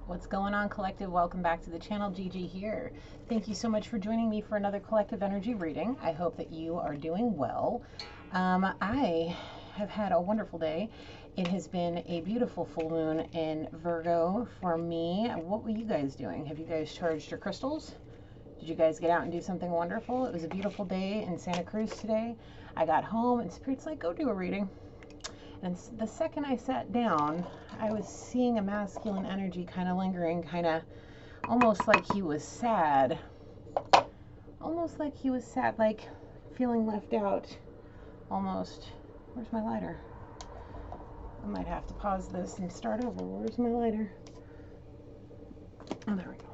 What's going on, collective? Welcome back to the channel. Gigi here. Thank you so much for joining me for another collective energy reading. I hope that you are doing well. I have had a wonderful day. It has been a beautiful full moon in Virgo for me. What were you guys doing? Have you guys charged your crystals? Did you guys get out and do something wonderful? It was a beautiful day in Santa Cruz today. I got home and Spirit's like, go do a reading. And the second I sat down, I was seeing a masculine energy kind of lingering, kind of almost like he was sad. Almost like he was sad, like feeling left out. Almost. Where's my lighter? I might have to pause this and start over. Where's my lighter? Oh, there we go.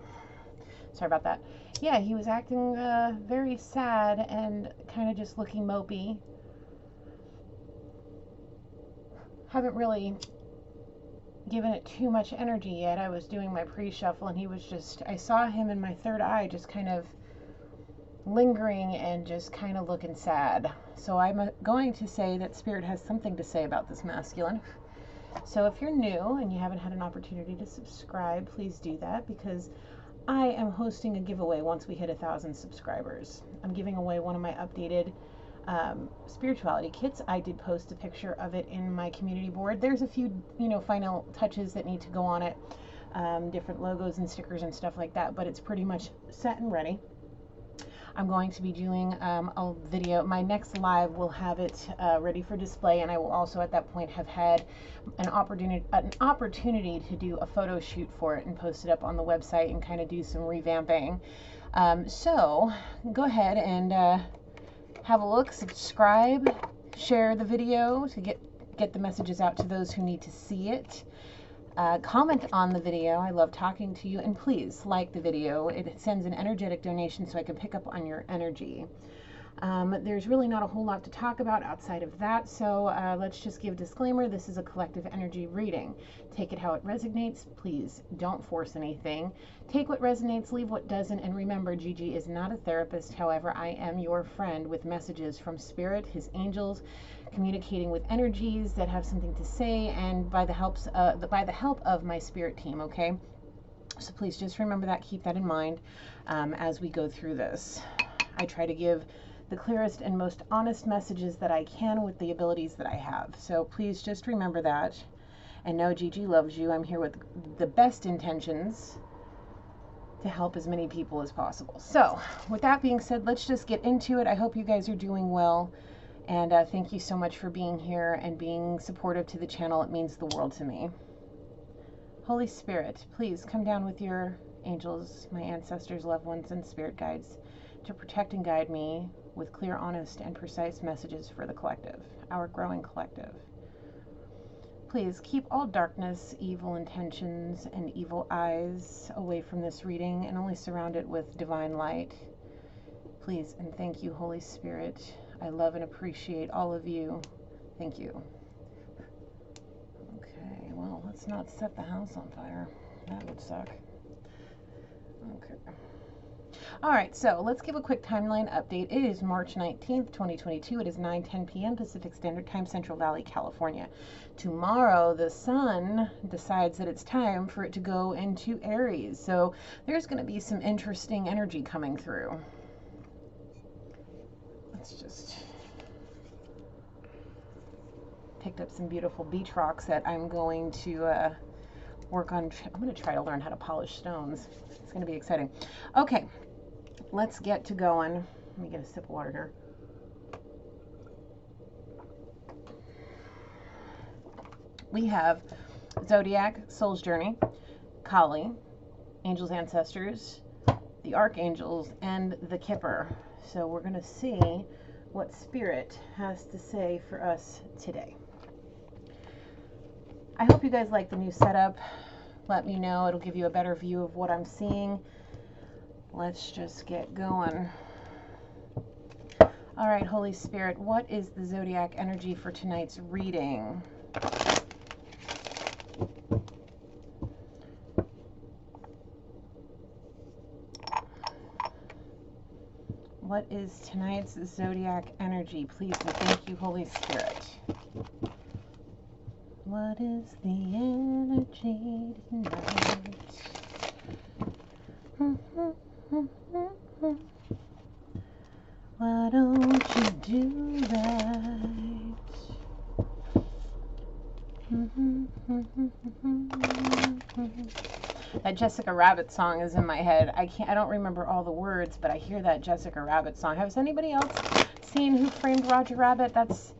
Sorry about that. Yeah, he was acting very sad and kind of just looking mopey. Haven't really given it too much energy yet. I was doing my pre-shuffle and he was just, I saw him in my third eye just kind of lingering and just kind of looking sad. So I'm going to say that Spirit has something to say about this masculine. So if you're new and you haven't had an opportunity to subscribe, please do that, because I am hosting a giveaway once we hit 1,000 subscribers. I'm giving away one of my updated spirituality kits. I did post a picture of it in my community board. There's a few, final touches that need to go on it, different logos and stickers and stuff like that, but it's pretty much set and ready. I'm going to be doing a video. My next live will have it ready for display, and I will also at that point have had an opportunity to do a photo shoot for it and post it up on the website and kind of do some revamping. So go ahead and have a look, subscribe, share the video to get the messages out to those who need to see it. Comment on the video. I love talking to you, and please like the video. It sends an energetic donation so I can pick up on your energy. There's really not a whole lot to talk about outside of that, so let's just give a disclaimer. This is a collective energy reading. Take it how it resonates. Please don't force anything. Take what resonates, leave what doesn't, and remember, Gigi is not a therapist. However, I am your friend with messages from Spirit, his angels, communicating with energies that have something to say, and by the help of my spirit team, okay? So please just remember that, keep that in mind as we go through this. I try to give the clearest and most honest messages that I can with the abilities that I have. So please just remember that. And know Gigi loves you. I'm here with the best intentions to help as many people as possible. So with that being said, let's just get into it. I hope you guys are doing well. And thank you so much for being here and being supportive to the channel. It means the world to me. Holy Spirit, please come down with your angels, my ancestors, loved ones, and spirit guides to protect and guide me with clear, honest, and precise messages for the collective, our growing collective. Please keep all darkness, evil intentions, and evil eyes away from this reading, and only surround it with divine light. Please and thank you, Holy Spirit. I love and appreciate all of you. Thank you. Okay, well, let's not set the house on fire. That would suck. Okay. All right, so let's give a quick timeline update. It is March 19th, 2022. It is 9:10 p.m. Pacific Standard Time, Central Valley, California. Tomorrow, the sun decides that it's time for it to go into Aries. So there's going to be some interesting energy coming through. Let's just picked up some beautiful beach rocks that I'm going to work on. I'm going to try to learn how to polish stones. It's going to be exciting. Okay, let's get to going. Let me get a sip of water here. We have Zodiac, Soul's Journey, Kali, Angels, Ancestors, the Archangels, and the Kipper. So we're going to see what Spirit has to say for us today. I hope you guys like the new setup. Let me know. It'll give you a better view of what I'm seeing. Let's just get going. All right, Holy Spirit, what is the Zodiac energy for tonight's reading? What is tonight's Zodiac energy? Please and thank you, Holy Spirit. What is the energy tonight? That Jessica Rabbit song is in my head. I don't remember all the words, but I hear that Jessica Rabbit song. Has anybody else seen Who Framed Roger Rabbit? That's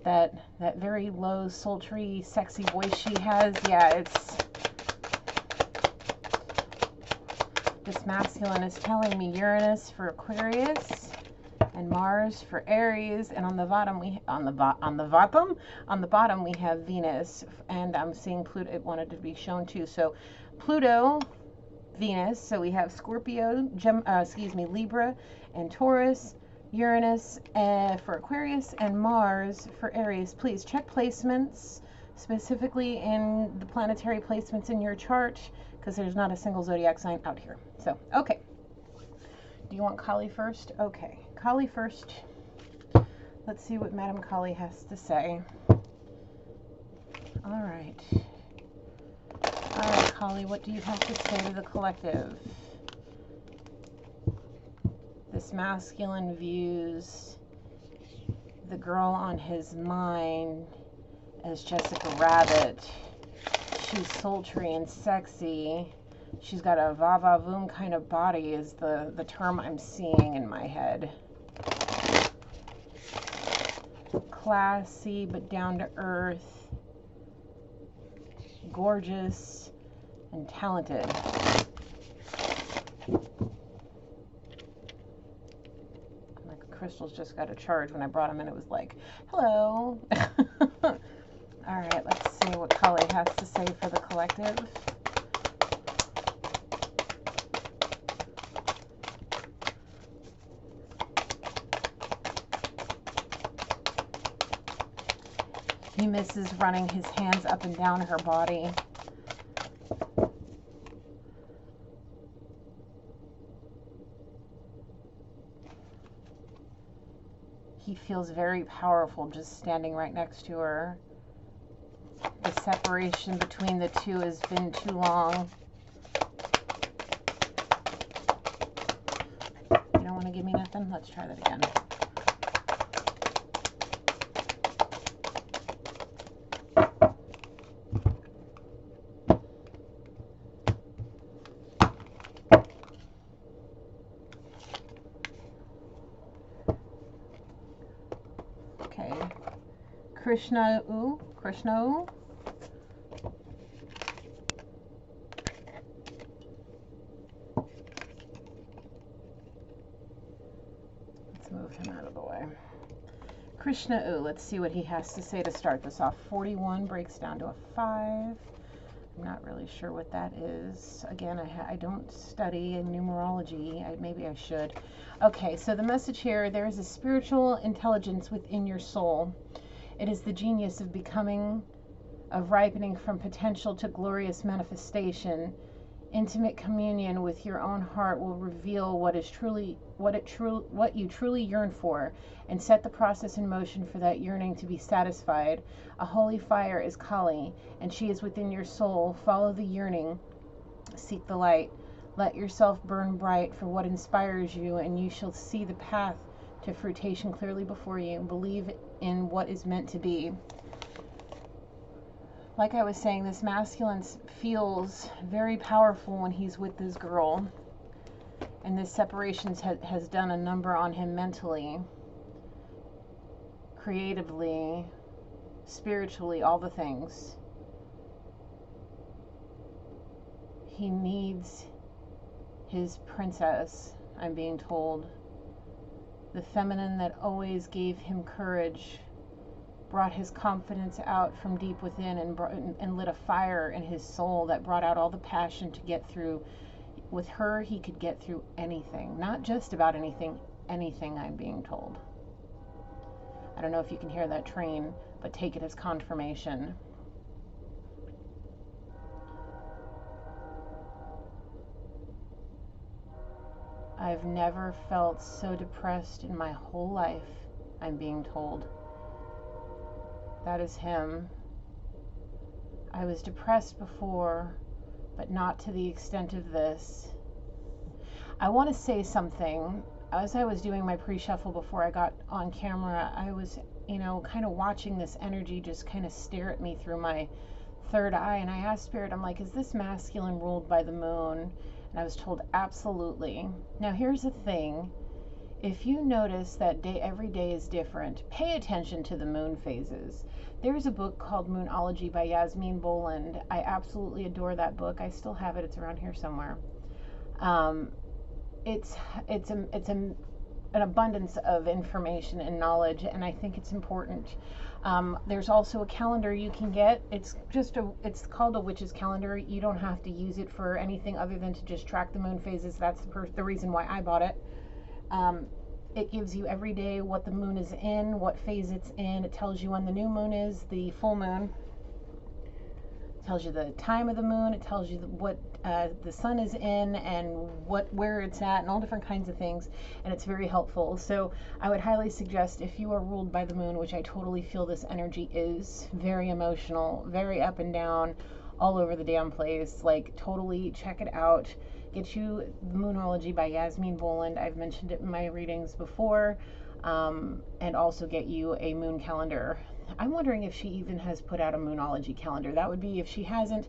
that very low, sultry, sexy voice she has. Yeah, it's this masculine is telling me Uranus for Aquarius and Mars for Aries, and on the bottom we have Venus, and I'm seeing Pluto. It wanted to be shown too. So Pluto, Venus. So we have Scorpio, Libra, and Taurus. Uranus for Aquarius and Mars for Aries. Please check placements, specifically in the planetary placements in your chart, because there's not a single zodiac sign out here. So, okay. Do you want Kali first? Okay. Kali first. Let's see what Madame Kali has to say. All right. All right, Kali, what do you have to say to the collective? This masculine views the girl on his mind as Jessica Rabbit. She's sultry and sexy. She's got a va-va-voom kind of body is the term I'm seeing in my head. Classy but down to earth. Gorgeous and talented. Crystals just got a charge. When I brought them in, it was like, hello. All right, let's see what Kali has to say for the collective. He misses running his hands up and down her body. He feels very powerful just standing right next to her. The separation between the two has been too long. You don't want to give me nothing? Let's try that again. Krishna-u. Let's move him out of the way. Krishna-u. Let's see what he has to say to start this off. 41 breaks down to a 5. I'm not really sure what that is. Again, I don't study in numerology. Maybe I should. Okay, so the message here, there is a spiritual intelligence within your soul. It is the genius of becoming, of ripening from potential to glorious manifestation. Intimate communion with your own heart will reveal what you truly yearn for, and set the process in motion for that yearning to be satisfied. A holy fire is Kali, and she is within your soul. Follow the yearning, seek the light. Let yourself burn bright for what inspires you, and you shall see the path to fruition clearly before you. Believe in what is meant to be. Like I was saying, this masculine feels very powerful when he's with this girl, and this separation has done a number on him mentally, creatively, spiritually, all the things. He needs his princess, I'm being told. The feminine that always gave him courage, brought his confidence out from deep within, and lit a fire in his soul that brought out all the passion to get through. With her, he could get through anything. Not just about anything, anything, I'm being told. I don't know if you can hear that train, but take it as confirmation. I've never felt so depressed in my whole life, I'm being told. That is him. I was depressed before, but not to the extent of this. I want to say something. As I was doing my pre-shuffle before I got on camera, I was, kind of watching this energy just kind of stare at me through my third eye, and I asked Spirit, I'm like, is this masculine ruled by the moon? And I was told absolutely. Now here's the thing. If you notice that every day is different, pay attention to the moon phases. There's a book called Moonology by Yasmin Boland. I absolutely adore that book. I still have it. It's around here somewhere. It's an abundance of information and knowledge, and I think it's important. There's also a calendar you can get. It's called a witch's calendar. You don't have to use it for anything other than to just track the moon phases. That's the reason why I bought it. It gives you every day what the moon is in, what phase it's in. It tells you when the new moon is, the full moon. It tells you the time of the moon. It tells you what the sun is in and where it's at and all different kinds of things. And it's very helpful. So I would highly suggest, if you are ruled by the moon, which I totally feel this energy is, very emotional, very up and down, all over the damn place, like totally check it out. Get you Moonology by Yasmin Boland. I've mentioned it in my readings before. And also get you a moon calendar. I'm wondering if she even has put out a Moonology calendar. That would be, if she hasn't,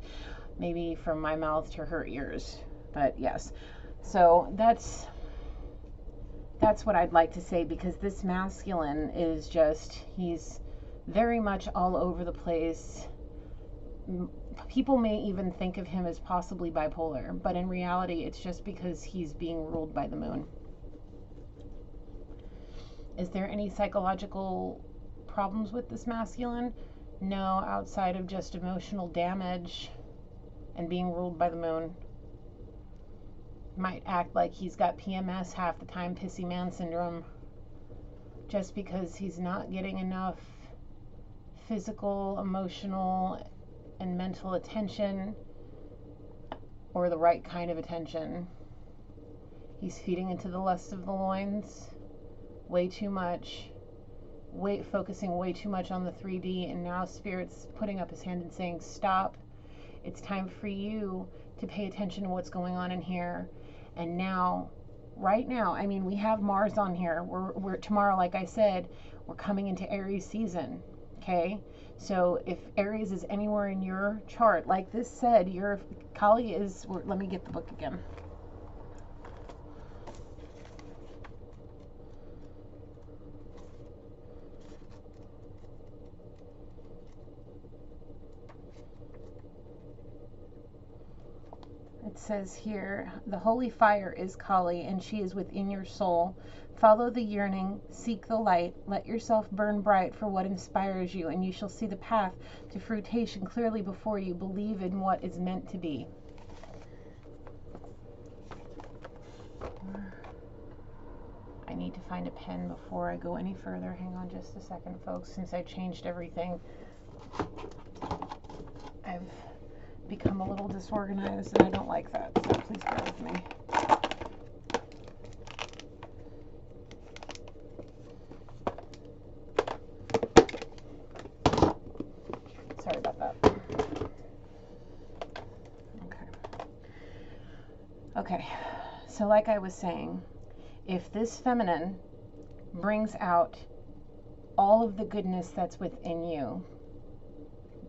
maybe from my mouth to her ears. But yes. So that's what I'd like to say, because this masculine is just, he's very much all over the place. People may even think of him as possibly bipolar, but in reality, it's just because he's being ruled by the moon. Is there any psychological problems with this masculine? No, outside of just emotional damage and being ruled by the moon. Might act like he's got PMS half the time, pissy man syndrome, just because he's not getting enough physical, emotional, and mental attention, or the right kind of attention. He's feeding into the lust of the loins way too much, focusing way too much on the 3D, and now Spirit's putting up his hand and saying, stop. It's time for you to pay attention to what's going on in here. And now, right now, I mean, we have Mars on here. We're tomorrow, like I said, we're coming into Aries season. Okay, so if Aries is anywhere in your chart, like this said, your Kali is, let me get the book again. It says here, the holy fire is Kali, and she is within your soul. Follow the yearning, seek the light, let yourself burn bright for what inspires you, and you shall see the path to fruition clearly before you. Believe in what is meant to be. I need to find a pen before I go any further. Hang on just a second, folks, since I changed everything. I've become a little disorganized, and I don't like that, so please bear with me. Sorry about that. Okay, so like I was saying, if this feminine brings out all of the goodness that's within you,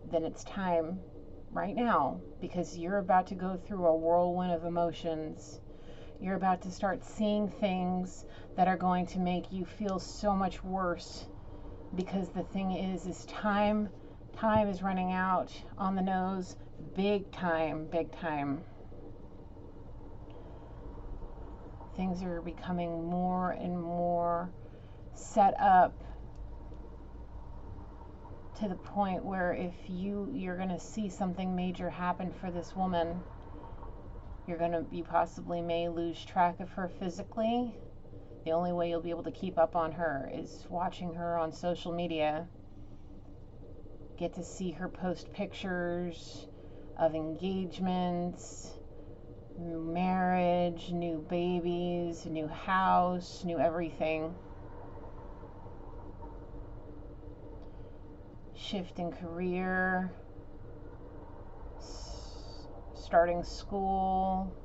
then it's time right now, because you're about to go through a whirlwind of emotions. You're about to start seeing things that are going to make you feel so much worse, because the thing is time is running out on the nose, big time. Things are becoming more and more set up to the point where if you're going to see something major happen for this woman, you possibly may lose track of her physically. The only way you'll be able to keep up on her is watching her on social media. Get to see her post pictures of engagements, marriage, new babies, new house, new everything. Shift in career, starting school,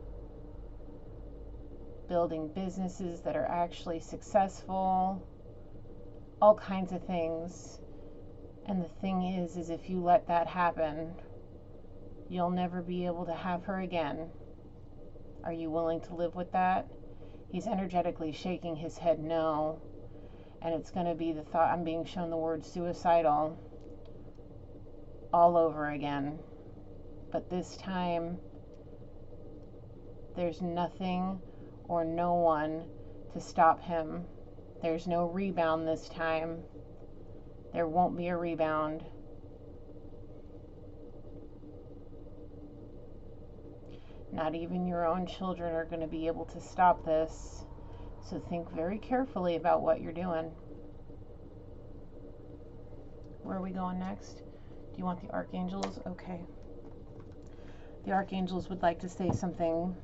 building businesses that are actually successful, all kinds of things. And the thing is if you let that happen, You'll never be able to have her again. Are you willing to live with that? He's energetically shaking his head no. And it's going to be the thought, I'm being shown the word suicidal all over again. But this time, there's nothing or no one to stop him. There's no rebound this time. There won't be a rebound. Not even your own children are going to be able to stop this. So think very carefully about what you're doing. Where are we going next? Do you want the archangels? Okay. The archangels would like to say something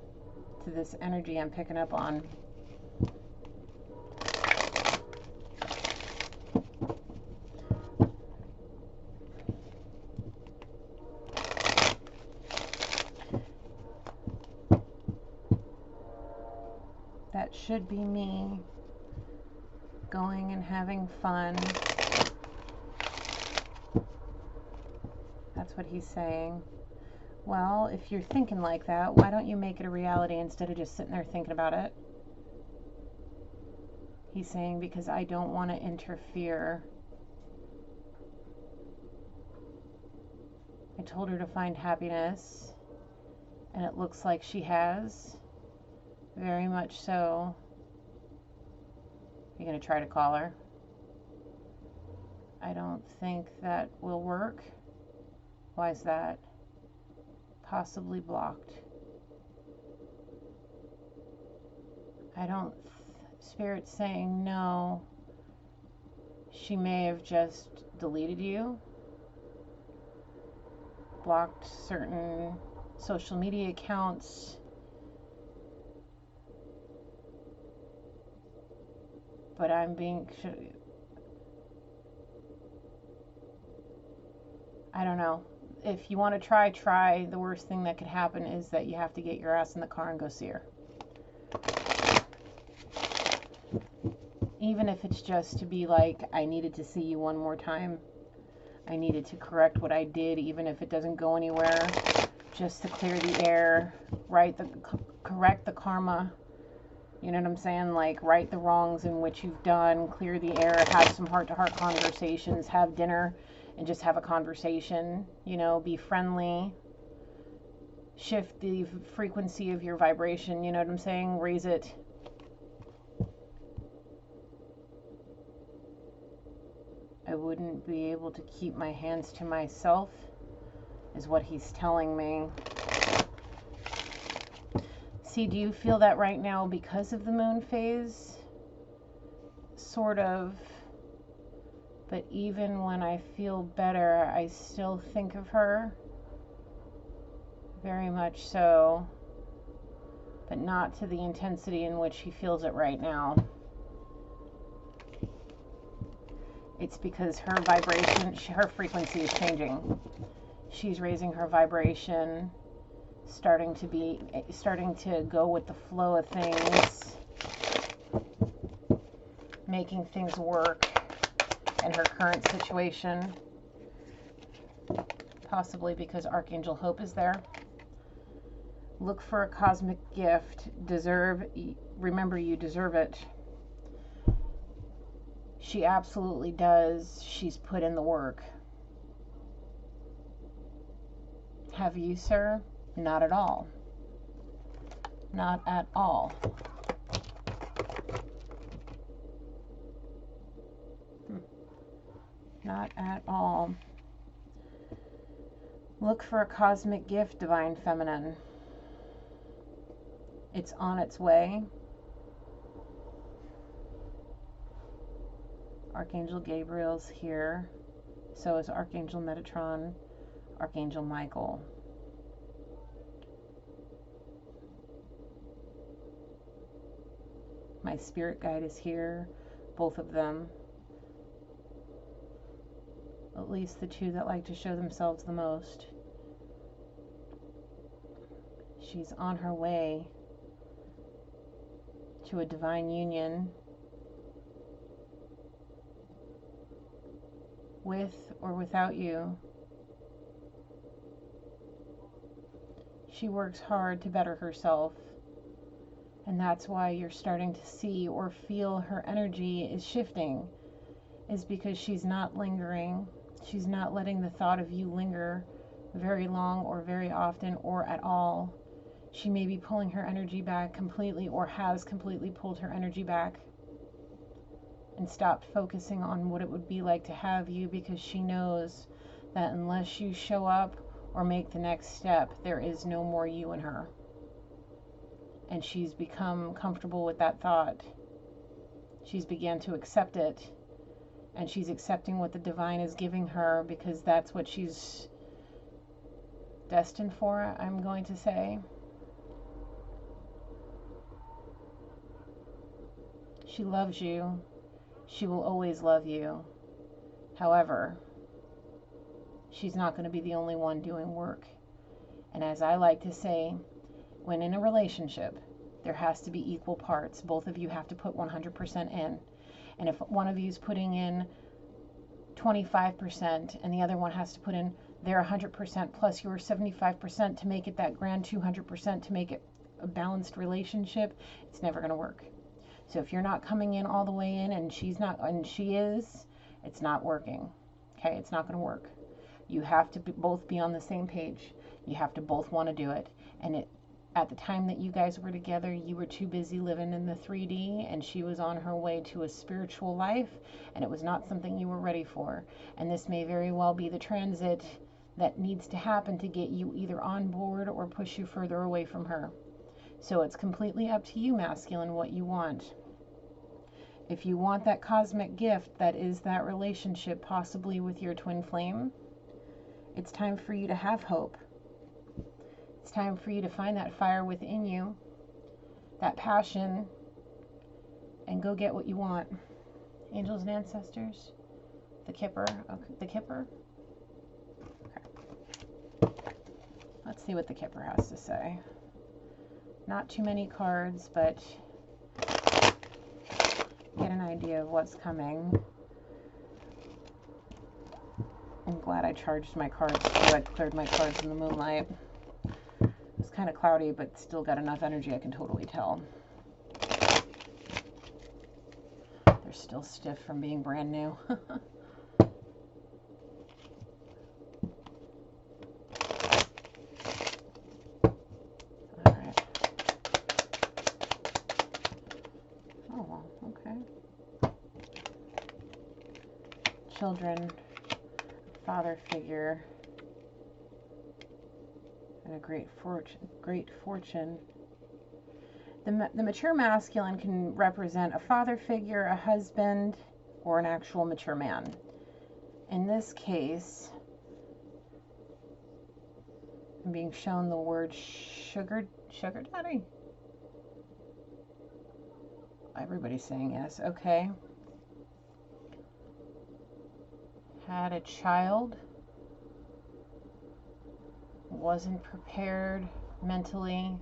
to this energy I'm picking up on. That should be me going and having fun. That's what he's saying. Well, if you're thinking like that, why don't you make it a reality instead of just sitting there thinking about it? He's saying, because I don't want to interfere. I told her to find happiness, and it looks like she has. Very much so. You're going to try to call her? I don't think that will work. Why is that? Possibly blocked. I don't... Spirit's saying no. She may have just deleted you. Blocked certain social media accounts. But I'm being... I don't know. If you want to try. The worst thing that could happen is that you have to get your ass in the car and go see her. Even if it's just to be like, I needed to see you one more time. I needed to correct what I did, even if it doesn't go anywhere. Just to clear the air, correct the karma. You know what I'm saying? Like, right the wrongs in which you've done, clear the air, have some heart-to-heart conversations, have dinner, and just have a conversation. You know, be friendly. Shift the frequency of your vibration, you know what I'm saying? Raise it. I wouldn't be able to keep my hands to myself, is what he's telling me. See, do you feel that right now because of the moon phase? Sort of. But even when I feel better, I still think of her. Very much so. But not to the intensity in which he feels it right now. It's because her vibration, her frequency is changing. She's raising her vibration, starting to go with the flow of things, making things work in her current situation. Possibly because Archangel Hope is there. Look for a cosmic gift. Remember, you deserve it. She absolutely does. She's put in the work. Have you, sir? Not at all. Not at all. Not at all. Look for a cosmic gift, Divine Feminine. It's on its way. Archangel Gabriel's here. So is Archangel Metatron, Archangel Michael. My spirit guide is here, both of them. At least the two that like to show themselves the most. She's on her way to a divine union with or without you. She works hard to better herself. And that's why you're starting to see or feel her energy is shifting, is because she's not lingering. She's not letting the thought of you linger very long or very often or at all. She may be pulling her energy back completely or has completely pulled her energy back and stopped focusing on what it would be like to have you, because she knows that unless you show up or make the next step, there is no more you in her. And she's become comfortable with that thought. She's began to accept it, and she's accepting what the divine is giving her, because that's what she's destined for, I'm going to say. She loves you. She will always love you. However, she's not going to be the only one doing work. And as I like to say, when in a relationship, there has to be equal parts. Both of you have to put 100% in. And if one of you is putting in 25% and the other one has to put in their 100% plus your 75% to make it that grand 200%, to make it a balanced relationship, it's never going to work. So if you're not coming in all the way in and she's not, and she is, it's not working. Okay, it's not going to work. You have to both be on the same page. You have to both want to do it. And at the time that you guys were together, you were too busy living in the 3D, and she was on her way to a spiritual life, and it was not something you were ready for. And this may very well be the transit that needs to happen to get you either on board or push you further away from her. So it's completely up to you, masculine, what you want. If you want that cosmic gift that is that relationship, possibly with your twin flame, it's time for you to have hope. It's time for you to find that fire within you, that passion, and go get what you want. Angels and ancestors, the Kipper, okay, the Kipper. Okay. Let's see what the Kipper has to say. Not too many cards, but get an idea of what's coming. I'm glad I charged my cards too. I cleared my cards in the moonlight. It's kind of cloudy, but still got enough energy I can totally tell. They're still stiff from being brand new. Alright. Oh, well, okay. Children, father figure, and a great fortune. The mature masculine can represent a father figure, a husband, or an actual mature man. In this case, I'm being shown the word sugar daddy. Everybody's saying yes. Okay. Had a child. Wasn't prepared mentally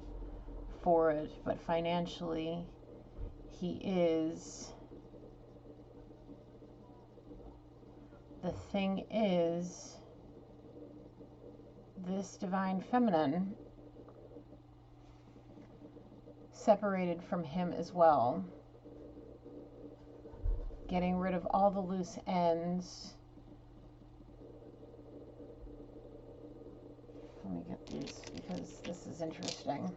for it, but financially he is. The thing is, this divine feminine separated from him as well, getting rid of all the loose ends. Let me get these because this is interesting.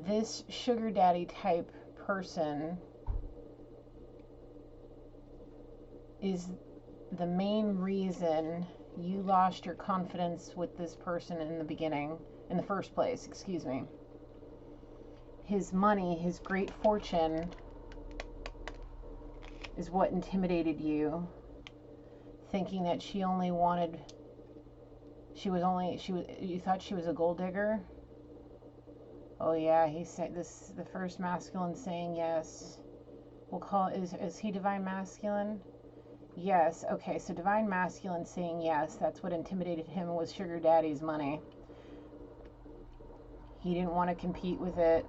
This sugar daddy type person is the main reason you lost your confidence with this person in the first place, excuse me. His money, his great fortune is what intimidated you, thinking that you thought she was a gold digger. Oh yeah, he said this, the first masculine saying yes. We'll call, is he divine masculine? Yes, okay, so divine masculine saying yes, that's what intimidated him, was sugar daddy's money. He didn't want to compete with it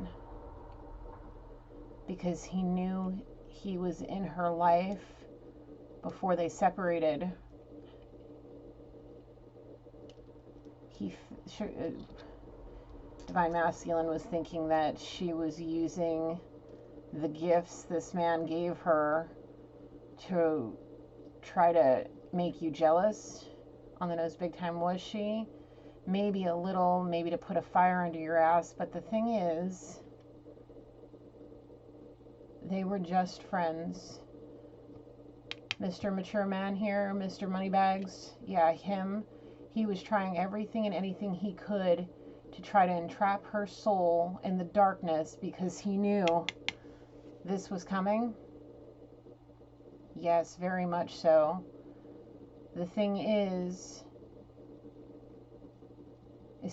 because he knew he was in her life before they separated. Divine Masculine was thinking that she was using the gifts this man gave her to try to make you jealous. On the nose, big time. Was she? Maybe a little, maybe to put a fire under your ass. But the thing is, they were just friends. Mr. Mature Man here, Mr. Moneybags, yeah, him. He was trying everything and anything he could to try to entrap her soul in the darkness because he knew this was coming. Yes, very much so. The thing is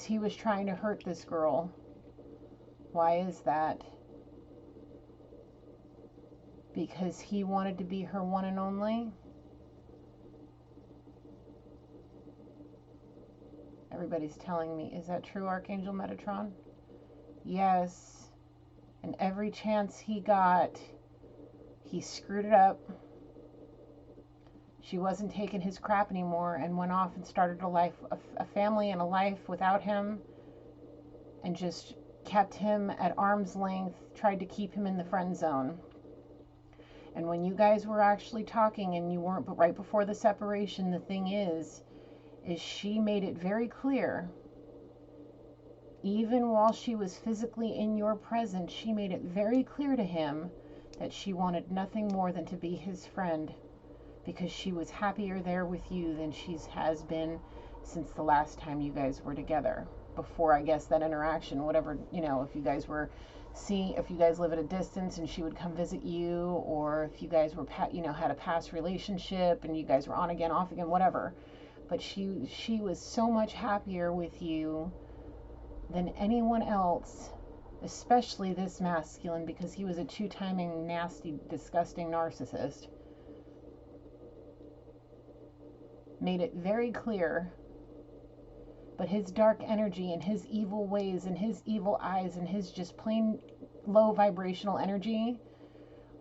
he was trying to hurt this girl. Why is that? Because he wanted to be her one and only. Everybody's telling me, is that true, Archangel Metatron? Yes. And every chance he got, he screwed it up. She wasn't taking his crap anymore and went off and started a family and a life without him, and just kept him at arm's length, tried to keep him in the friend zone. And when you guys were actually talking and you weren't, but right before the separation, the thing is she made it very clear, even while she was physically in your presence, she made it very clear to him that she wanted nothing more than to be his friend, because she was happier there with you than she has been since the last time you guys were together. Before, I guess, that interaction, whatever, if you guys were if you guys live at a distance and she would come visit you, or if you guys were, had a past relationship and you guys were on again, off again, whatever. But she was so much happier with you than anyone else, especially this masculine, because he was a two-timing, nasty, disgusting narcissist. Made it very clear. But his dark energy and his evil ways and his evil eyes and his just plain low vibrational energy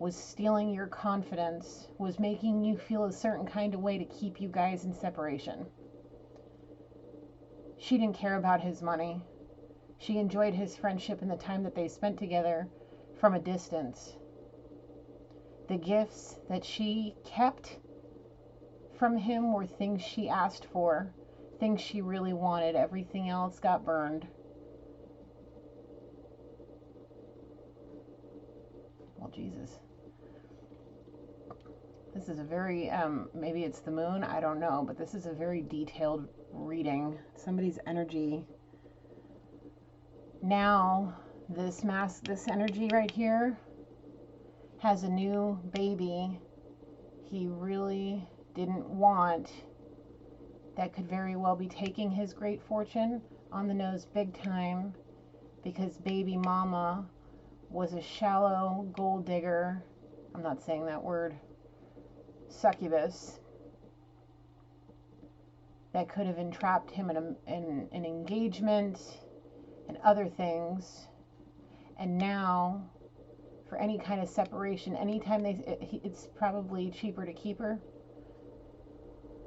was stealing your confidence, was making you feel a certain kind of way to keep you guys in separation. She didn't care about his money. She enjoyed his friendship and the time that they spent together from a distance. The gifts that she kept from him were things she asked for, things she really wanted. Everything else got burned. Well, Jesus. This is a very, maybe it's the moon, I don't know, but this is a very detailed reading. Somebody's energy. Now, this energy right here has a new baby he really didn't want, that could very well be taking his great fortune. On the nose, big time, because baby mama was a shallow gold digger. I'm not saying that word. Succubus. That could have entrapped him in an engagement and other things. And now, for any kind of separation, anytime it's probably cheaper to keep her.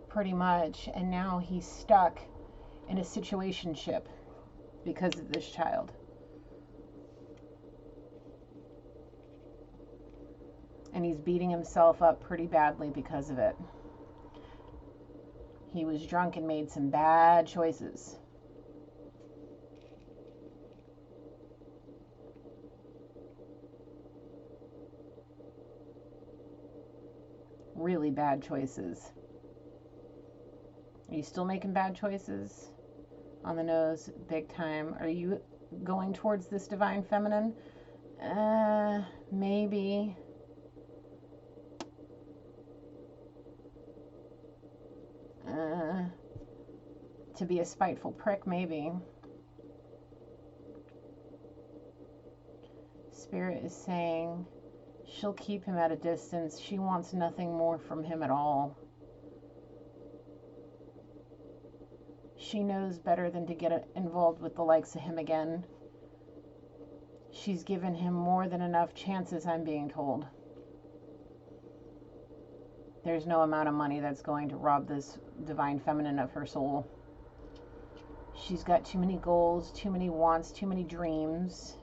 Pretty much. And now he's stuck in a situationship because of this child. And he's beating himself up pretty badly because of it. He was drunk and made some bad choices. Really bad choices. Are you still making bad choices? On the nose, big time. Are you going towards this divine feminine? Maybe. To be a spiteful prick, maybe. Spirit is saying she'll keep him at a distance. She wants nothing more from him at all. She knows better than to get involved with the likes of him again. She's given him more than enough chances, I'm being told. There's no amount of money that's going to rob this divine feminine of her soul. She's got too many goals, too many wants, too many dreams.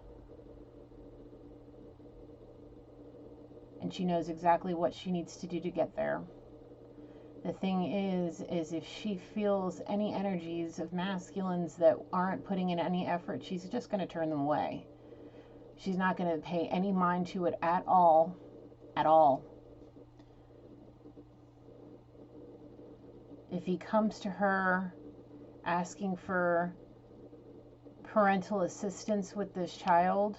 And she knows exactly what she needs to do to get there. The thing is if she feels any energies of masculines that aren't putting in any effort, she's just going to turn them away. She's not going to pay any mind to it at all. At all. If he comes to her asking for parental assistance with this child,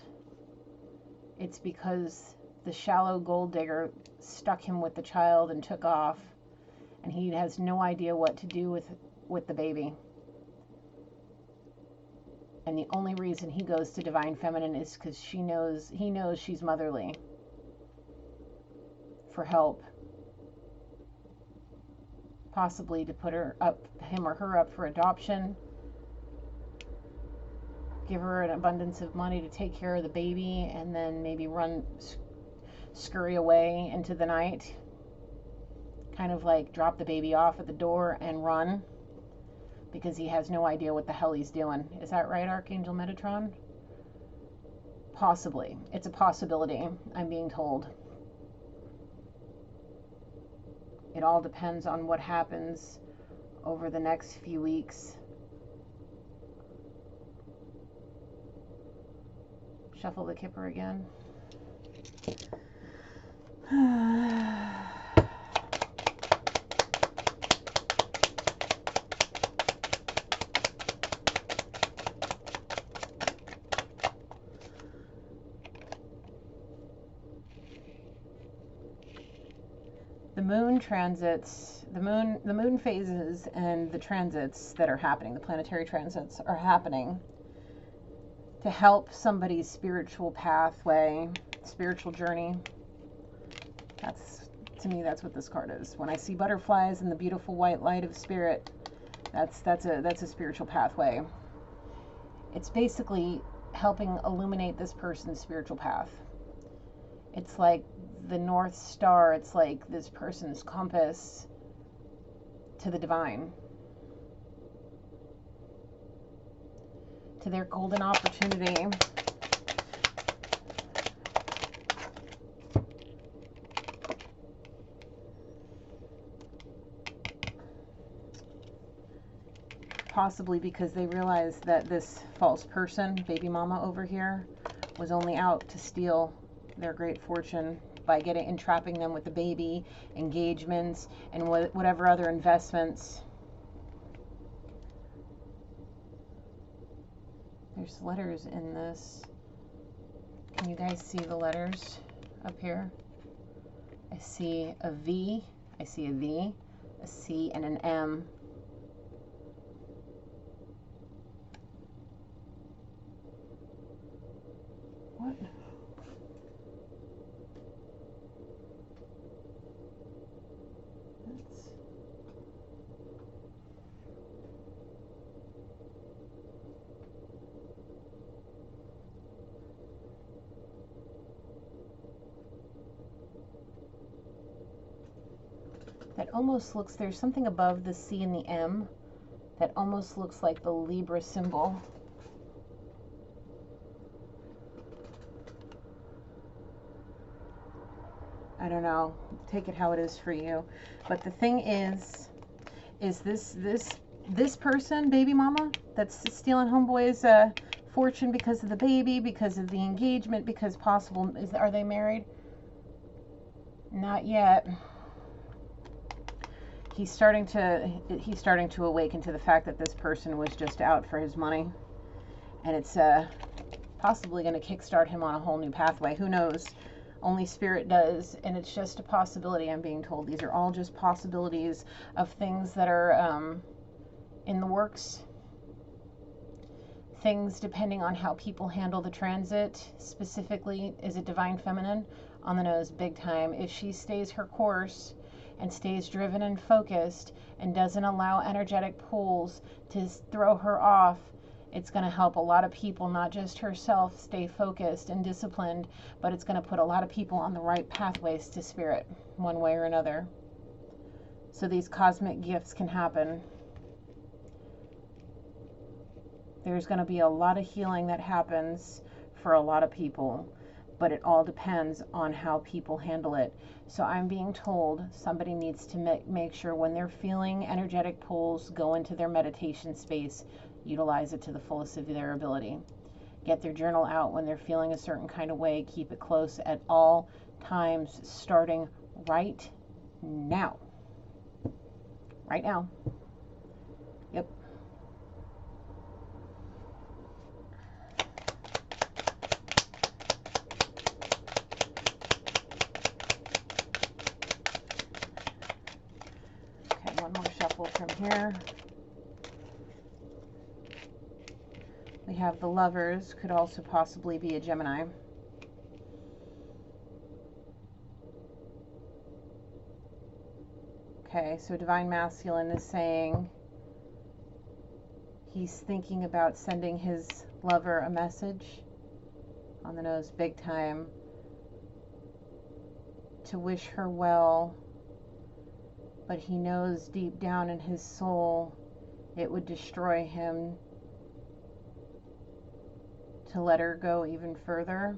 it's because the shallow gold digger stuck him with the child and took off, and he has no idea what to do with the baby. And the only reason he goes to Divine Feminine is because he knows she's motherly, for help, possibly to put him or her up for adoption, give her an abundance of money to take care of the baby, and then maybe scurry away into the night, kind of like drop the baby off at the door and run, because he has no idea what the hell he's doing. Is that right, Archangel Metatron? Possibly. It's a possibility, I'm being told. It all depends on what happens over the next few weeks. Shuffle the kipper again. The moon transits, the moon phases and the transits that are happening, the planetary transits are happening to help somebody's spiritual pathway, spiritual journey. To me, that's what this card is. When I see butterflies and the beautiful white light of spirit, that's a spiritual pathway. It's basically helping illuminate this person's spiritual path. It's like the North Star. It's like this person's compass to the divine, to their golden opportunity. Possibly because they realize that this false person, baby mama over here, was only out to steal their great fortune by entrapping them with the baby, engagements, and whatever other investments. There's letters in this. Can you guys see the letters up here? I see a V, a C, and an M. What? That almost looks, there's something above the C and the M that almost looks like the Libra symbol. I don't know. Take it how it is for you. But the thing is this person, baby mama, that's stealing homeboy's fortune because of the baby, because of the engagement, because are they married? Not yet. He's starting to awaken to the fact that this person was just out for his money, and it's possibly going to kickstart him on a whole new pathway. Who knows? Only Spirit does, and it's just a possibility, I'm being told. These are all just possibilities of things that are in the works. Things depending on how people handle the transit. Specifically, is it Divine Feminine? On the nose, big time. If she stays her course and stays driven and focused and doesn't allow energetic pulls to throw her off, it's going to help a lot of people, not just herself, stay focused and disciplined, but it's going to put a lot of people on the right pathways to Spirit, one way or another. So these cosmic gifts can happen. There's going to be a lot of healing that happens for a lot of people, but it all depends on how people handle it. So I'm being told somebody needs to make sure when they're feeling energetic pulls, go into their meditation space, utilize it to the fullest of their ability. Get their journal out when they're feeling a certain kind of way. Keep it close at all times, starting right now. Right now. Yep. Okay, one more shuffle from here. We have the Lovers, could also possibly be a Gemini. Okay, so Divine Masculine is saying he's thinking about sending his lover a message on the nose, big time, to wish her well, but he knows deep down in his soul it would destroy him to let her go even further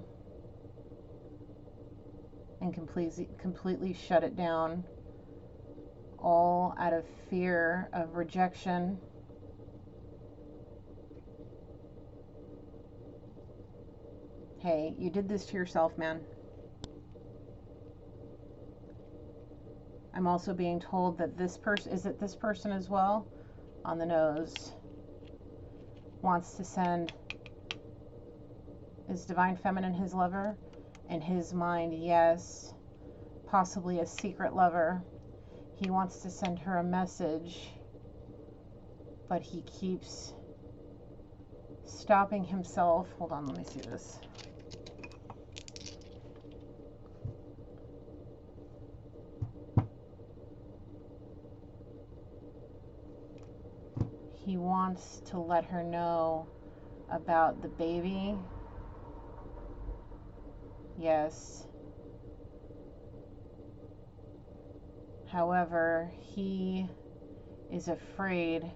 and completely shut it down, all out of fear of rejection. Hey, you did this to yourself, man. I'm also being told that this person, is it this person as well? On the nose, wants to send, is Divine Feminine his lover? In his mind, yes. Possibly a secret lover. He wants to send her a message, but he keeps stopping himself. Hold on, let me see this. He wants to let her know about the baby. Yes. However, he is afraid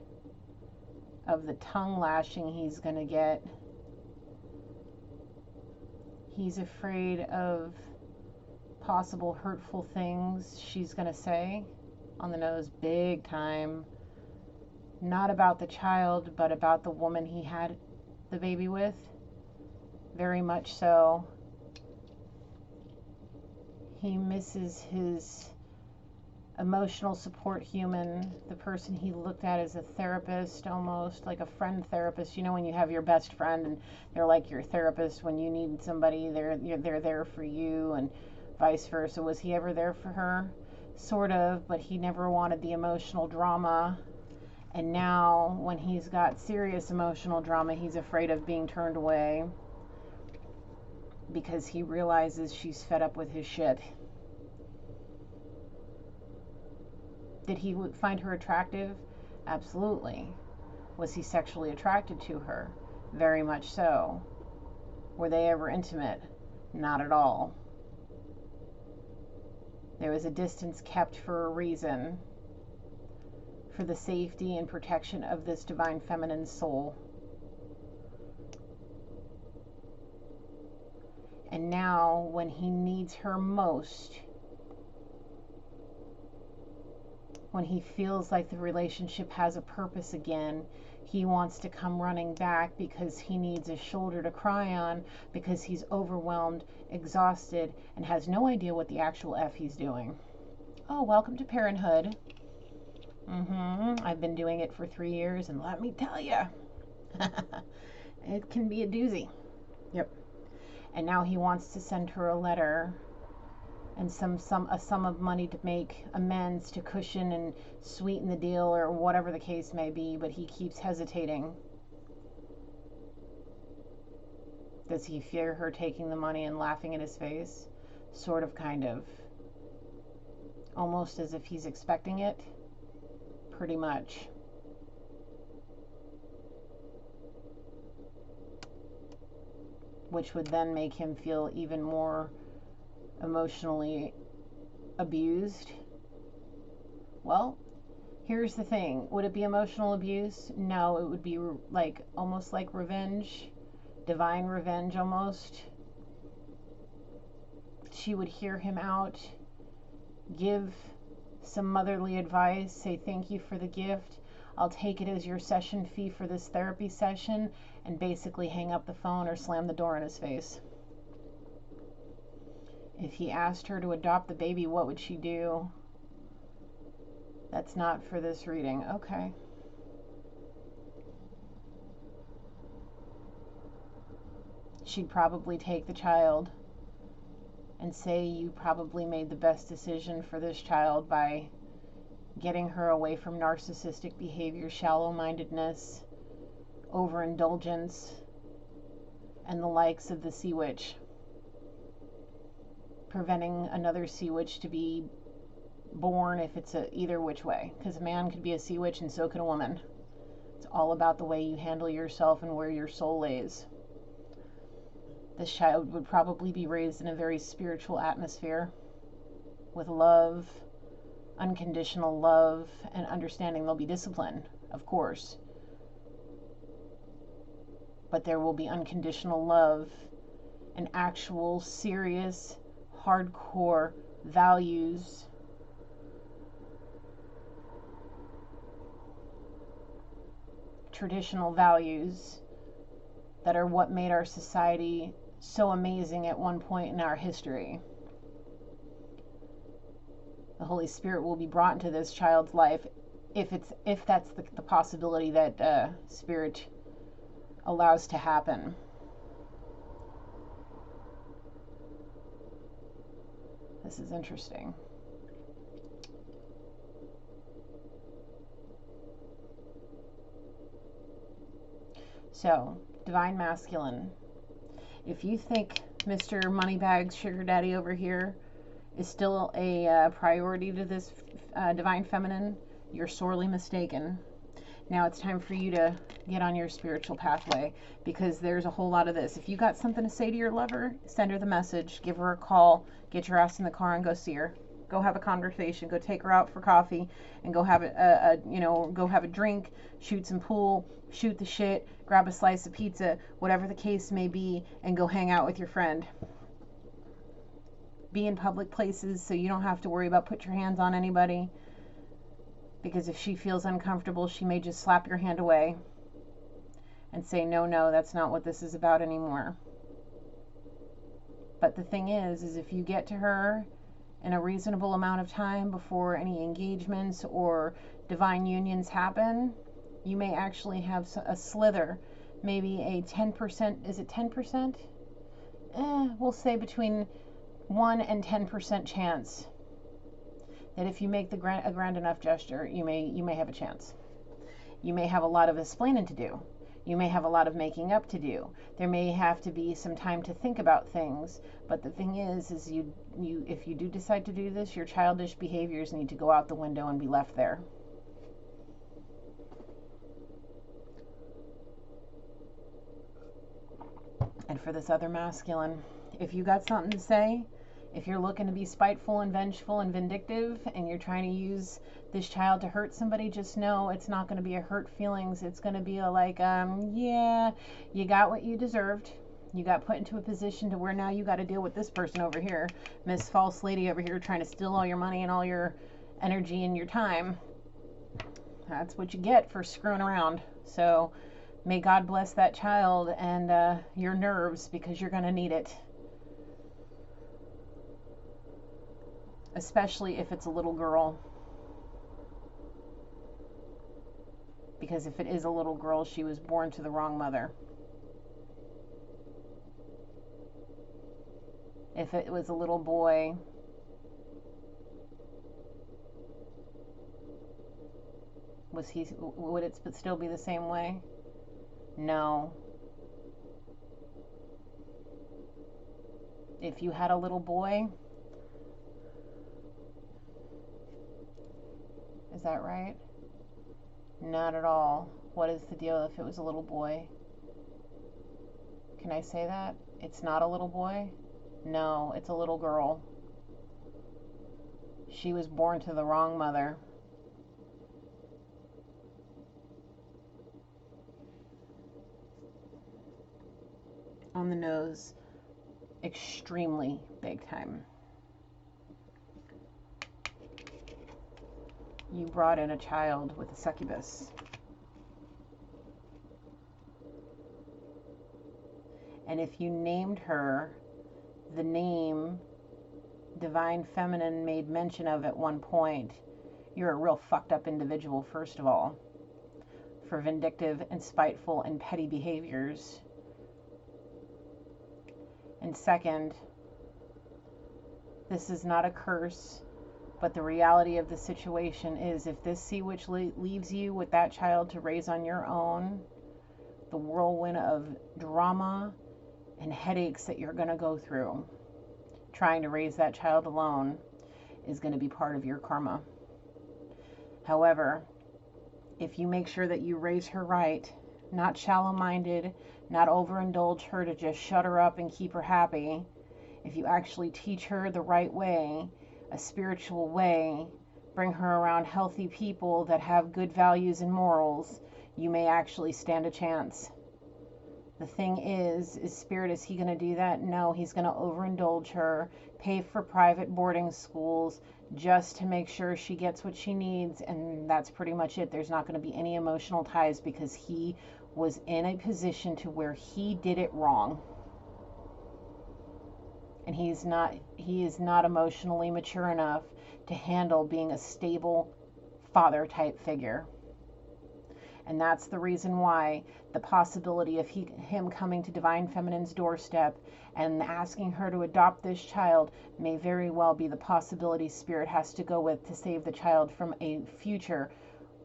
of the tongue lashing he's going to get. He's afraid of possible hurtful things she's going to say. On the nose, big time. Not about the child, but about the woman he had the baby with. Very much so. He misses his emotional support human, the person he looked at as a therapist, almost like a friend therapist. You know, when you have your best friend and they're like your therapist when you need somebody, they're there for you, and vice versa. Was he ever there for her? Sort of, but he never wanted the emotional drama. And now when he's got serious emotional drama, he's afraid of being turned away because he realizes she's fed up with his shit. Did he find her attractive? Absolutely. Was he sexually attracted to her? Very much so. Were they ever intimate? Not at all. There was a distance kept for a reason, for the safety and protection of this Divine Feminine soul. And now, when he needs her most, when he feels like the relationship has a purpose again, he wants to come running back because he needs a shoulder to cry on, because he's overwhelmed, exhausted, and has no idea what the actual F he's doing. Oh, welcome to parenthood. I've been doing it for 3 years, and let me tell you, it can be a doozy. Yep. And now he wants to send her a letter and a sum of money to make amends, to cushion and sweeten the deal, or whatever the case may be, but he keeps hesitating. Does he fear her taking the money and laughing in his face? Sort of, kind of. Almost as if he's expecting it. Pretty much. Which would then make him feel even more emotionally abused. Well, Here's the thing. Would it be emotional abuse? No, it would be like almost like revenge, divine revenge almost. She would hear him out, give some motherly advice, say thank you for the gift. I'll take it as your session fee for this therapy session, and basically hang up the phone or slam the door in his face. If he asked her to adopt the baby, what would she do? That's not for this reading. Okay. She'd probably take the child and say you probably made the best decision for this child by getting her away from narcissistic behavior, shallow-mindedness, overindulgence, and the likes of the sea witch. Preventing another sea witch to be born if it's either which way, because a man could be a sea witch and so could a woman. It's all about the way you handle yourself and where your soul lays. This child would probably be raised in a very spiritual atmosphere with love, unconditional love, and understanding. There'll be discipline, of course, but there will be unconditional love and actual serious hardcore values, traditional values that are what made our society so amazing at one point in our history. The Holy Spirit will be brought into this child's life if that's the possibility that Spirit allows to happen. This is interesting. So, Divine Masculine. If you think Mr. Moneybags Sugar Daddy over here is still a priority to this Divine Feminine, you're sorely mistaken. Now it's time for you to get on your spiritual pathway, because there's a whole lot of this. If you got something to say to your lover, send her the message, give her a call, get your ass in the car and go see her. Go have a conversation, go take her out for coffee, and go have go have a drink, shoot some pool, shoot the shit, grab a slice of pizza, whatever the case may be, and go hang out with your friend. Be in public places so you don't have to worry about put your hands on anybody, because if she feels uncomfortable, she may just slap your hand away and say, no, that's not what this is about anymore. But the thing is if you get to her in a reasonable amount of time before any engagements or divine unions happen, you may actually have a slither, maybe a 10%, is it 10%? We'll say between 1 and 10% chance that if you make a grand enough gesture, you may have a chance. You may have a lot of explaining to do. You may have a lot of making up to do. There may have to be some time to think about things. But the thing is you if you do decide to do this, your childish behaviors need to go out the window and be left there. And for this other masculine, if you got something to say, if you're looking to be spiteful and vengeful and vindictive, and you're trying to use this child to hurt somebody, just know it's not going to be a hurt feelings. It's going to be a like, yeah, you got what you deserved. You got put into a position to where now you got to deal with this person over here, Miss False Lady over here, trying to steal all your money and all your energy and your time. That's what you get for screwing around. So may God bless that child and your nerves, because you're going to need it. Especially if it's a little girl. Because if it is a little girl, she was born to the wrong mother. If it was a little boy, would it still be the same way? No. If you had a little boy, is that right? Not at all. What is the deal if it was a little boy? Can I say that? It's not a little boy? No, it's a little girl. She was born to the wrong mother. on the nose, extremely big time. You brought in a child with a succubus. And if you named her the name Divine Feminine made mention of at one point, you're a real fucked up individual, first of all, for vindictive and spiteful and petty behaviors. And second, this is not a curse, but the reality of the situation is, if this sea witch leaves you with that child to raise on your own, the whirlwind of drama and headaches that you're going to go through trying to raise that child alone is going to be part of your karma. However, if you make sure that you raise her right, not shallow-minded, not overindulge her to just shut her up and keep her happy, if you actually teach her the right way, a spiritual way, bring her around healthy people that have good values and morals, you may actually stand a chance. The thing is Spirit, is he going to do that? No, he's going to overindulge her, pay for private boarding schools just to make sure she gets what she needs, and that's pretty much it. There's not going to be any emotional ties because he was in a position to where he did it wrong. And he is not emotionally mature enough to handle being a stable father type figure. And that's the reason why the possibility of him coming to Divine Feminine's doorstep and asking her to adopt this child may very well be the possibility Spirit has to go with to save the child from a future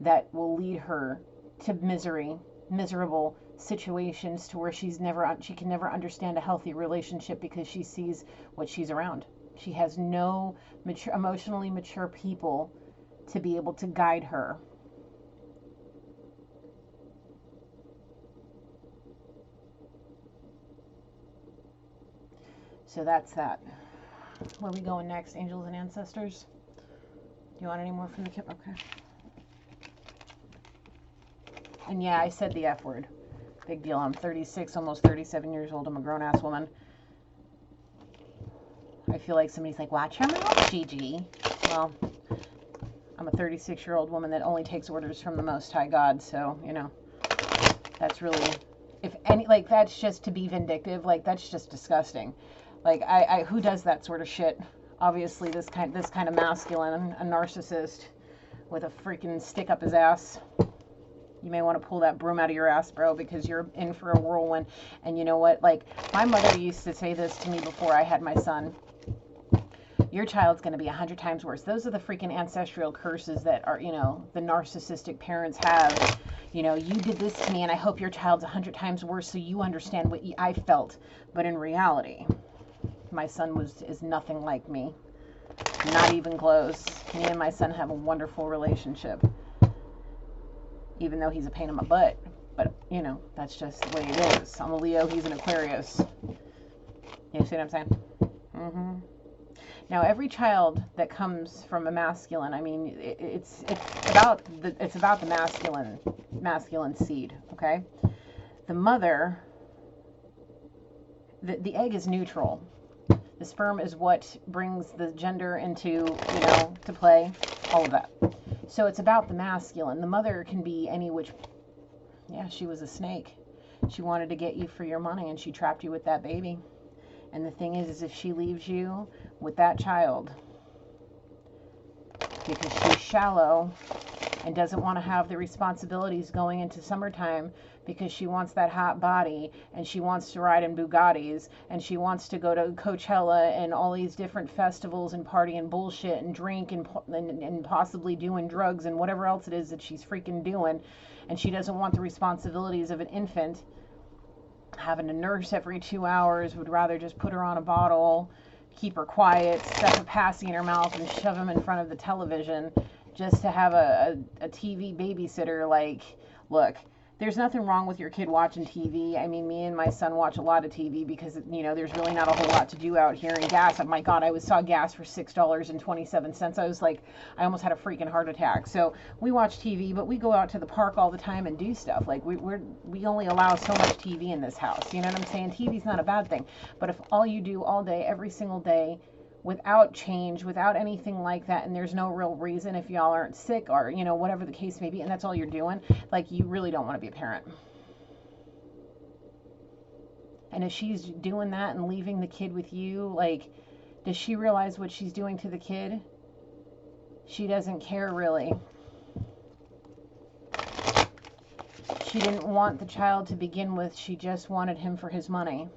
that will lead her to miserable situations, to where she can never understand a healthy relationship because she sees what she's around. She has no emotionally mature people to be able to guide her. So that's that. Where are we going next? Angels and ancestors? Do you want any more from the kit? Okay. And yeah, I said the F word. Big deal. I'm 36, almost 37 years old. I'm a grown-ass woman. I feel like somebody's like, watch your mouth, Gigi. Well, I'm a 36-year-old woman that only takes orders from the Most High God. So, you know, that's really, if any, like, that's just to be vindictive. Like, that's just disgusting. Like, who does that sort of shit? Obviously, this kind of masculine, a narcissist with a freaking stick up his ass. You may want to pull that broom out of your ass, bro, because you're in for a whirlwind. And you know what? Like, my mother used to say this to me before I had my son. Your child's going to be 100 times worse. Those are the freaking ancestral curses that are, you know, the narcissistic parents have. You know, you did this to me, and I hope your child's 100 times worse so you understand what I felt. But in reality, my son is nothing like me. Not even close. Me and my son have a wonderful relationship. Even though he's a pain in my butt. But, you know, that's just the way it is. I'm a Leo, he's an Aquarius. You see what I'm saying? Mm-hmm. Now, every child that comes from a masculine, I mean, it's about the masculine seed, okay? The mother, the egg is neutral. The sperm is what brings the gender into, you know, to play, all of that. So it's about the masculine. The mother can be any which, yeah, she was a snake. She wanted to get you for your money, and she trapped you with that baby. And the thing is if she leaves you with that child because she's shallow and doesn't want to have the responsibilities going into summertime because she wants that hot body and she wants to ride in Bugattis and she wants to go to Coachella and all these different festivals and party and bullshit and drink and possibly doing drugs and whatever else it is that she's freaking doing, and she doesn't want the responsibilities of an infant, having a nurse every 2 hours, would rather just put her on a bottle, keep her quiet, stuff a passy in her mouth and shove him in front of the television just to have a TV babysitter. Like, look, there's nothing wrong with your kid watching TV. I mean, me and my son watch a lot of TV because, you know, there's really not a whole lot to do out here. And gas, oh my God, I saw gas for $6.27. I was like, I almost had a freaking heart attack. So we watch TV, but we go out to the park all the time and do stuff. Like we only allow so much TV in this house. You know what I'm saying? TV's not a bad thing. But if all you do all day, every single day, without change, without anything like that, and there's no real reason, if y'all aren't sick or, you know, whatever the case may be, and that's all you're doing, like, you really don't want to be a parent. And if she's doing that and leaving the kid with you, like, does she realize what she's doing to the kid? She doesn't care, really. She didn't want the child to begin with. She just wanted him for his money.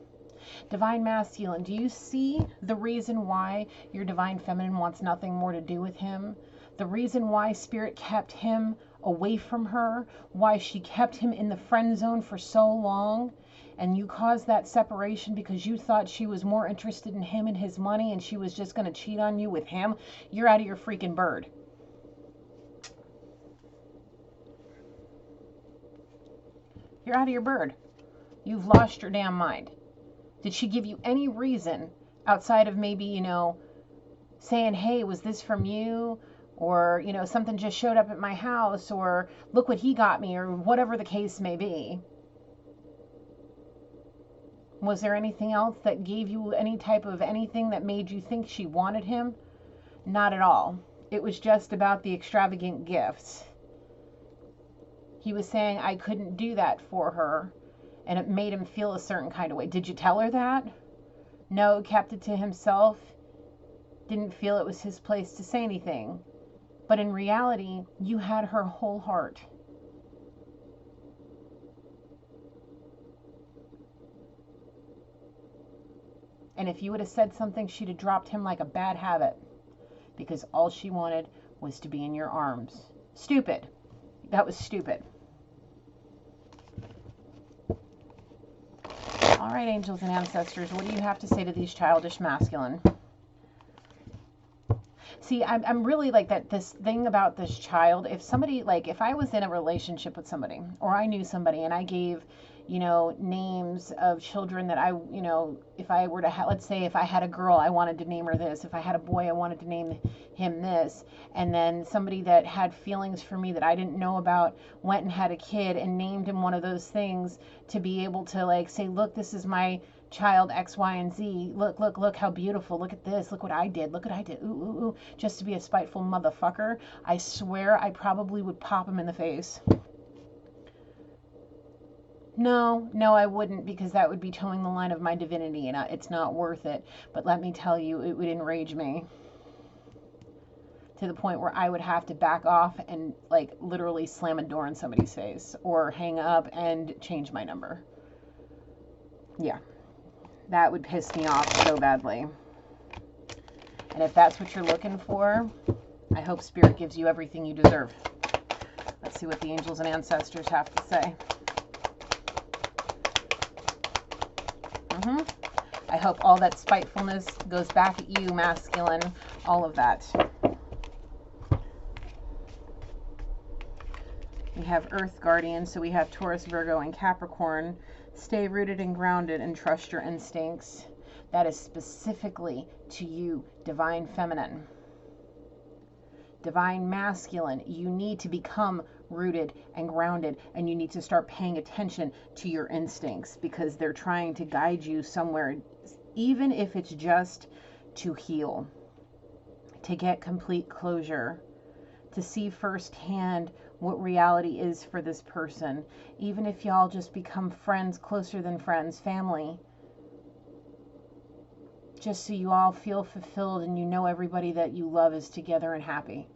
Divine Masculine, do you see the reason why your Divine Feminine wants nothing more to do with him? The reason why Spirit kept him away from her, why she kept him in the friend zone for so long, and you caused that separation because you thought she was more interested in him and his money and she was just going to cheat on you with him? You're out of your freaking bird. You're out of your bird. You've lost your damn mind. Did she give you any reason outside of maybe, you know, saying, hey, was this from you? Or, you know, something just showed up at my house, or look what he got me, or whatever the case may be. Was there anything else that gave you any type of anything that made you think she wanted him? Not at all. It was just about the extravagant gifts. He was saying, I couldn't do that for her. And it made him feel a certain kind of way. Did you tell her that? No, kept it to himself. Didn't feel it was his place to say anything. But in reality, you had her whole heart. And if you would have said something, she'd have dropped him like a bad habit. Because all she wanted was to be in your arms. Stupid. That was stupid. All right, angels and ancestors, what do you have to say to these childish masculine? See, I'm really like that, this thing about this child, if somebody, like, if I was in a relationship with somebody, or I knew somebody, and I gave, you know, names of children that I, you know, if I were to, let's say if I had a girl, I wanted to name her this. If I had a boy, I wanted to name him this. And then somebody that had feelings for me that I didn't know about went and had a kid and named him one of those things, to be able to, like, say, look, this is my child X, Y, and Z. Look how beautiful. Look at this. Look what I did. Look what I did. Ooh, ooh, ooh. Just to be a spiteful motherfucker. I swear I probably would pop him in the face. No, I wouldn't, because that would be towing the line of my divinity, and it's not worth it. But let me tell you, it would enrage me to the point where I would have to back off and, like, literally slam a door in somebody's face, or hang up and change my number. Yeah, that would piss me off so badly. And if that's what you're looking for, I hope Spirit gives you everything you deserve. Let's see what the angels and ancestors have to say. I hope all that spitefulness goes back at you, masculine, all of that. We have Earth Guardian, so we have Taurus, Virgo, and Capricorn. Stay rooted and grounded and trust your instincts. That is specifically to you, Divine Feminine. Divine Masculine, you need to become rooted and grounded, and you need to start paying attention to your instincts, because they're trying to guide you somewhere, even if it's just to heal, to get complete closure, to see firsthand what reality is for this person, even if y'all just become friends, closer than friends, family, just so you all feel fulfilled and you know everybody that you love is together and happy.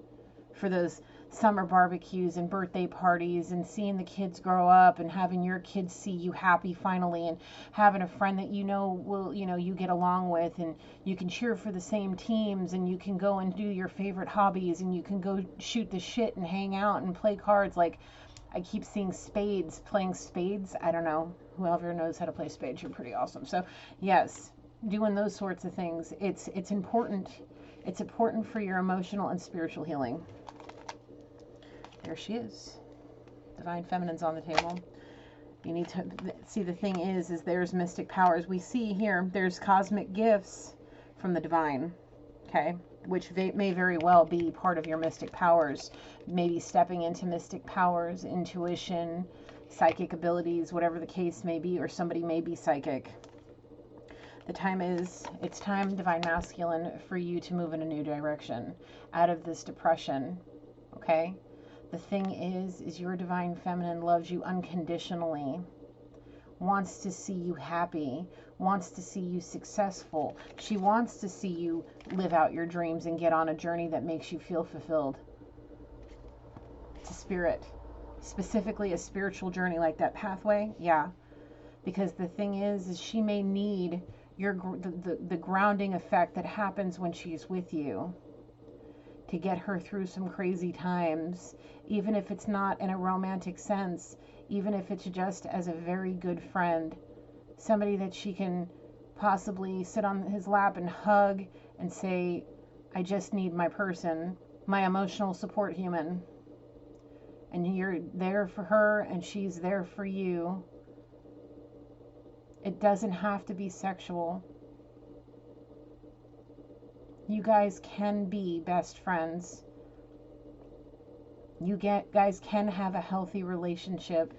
For those summer barbecues and birthday parties, and seeing the kids grow up, and having your kids see you happy finally, and having a friend that you know will, you know, you get along with, and you can cheer for the same teams, and you can go and do your favorite hobbies, and you can go shoot the shit and hang out and play cards. Like, I keep seeing spades, playing spades. I don't know, whoever knows how to play spades, you're pretty awesome. So yes, doing those sorts of things, it's important. It's important for your emotional and spiritual healing. There she is. Divine Feminine's on the table. You need to see, the thing is there's mystic powers. We see here, there's cosmic gifts from the divine, okay? Which may very well be part of your mystic powers. Maybe stepping into mystic powers, intuition, psychic abilities, whatever the case may be, or somebody may be psychic. The time is, it's time, Divine Masculine, for you to move in a new direction, out of this depression, okay? The thing is your Divine Feminine loves you unconditionally, wants to see you happy, wants to see you successful. She wants to see you live out your dreams and get on a journey that makes you feel fulfilled. It's a spirit, specifically a spiritual journey like that pathway, yeah. Because the thing is she may need the grounding effect that happens when she's with you to get her through some crazy times, even if it's not in a romantic sense, even if it's just as a very good friend, somebody that she can possibly sit on his lap and hug and say, I just need my person, my emotional support human. And you're there for her and she's there for you. It doesn't have to be sexual. You guys can be best friends. You guys can have a healthy relationship.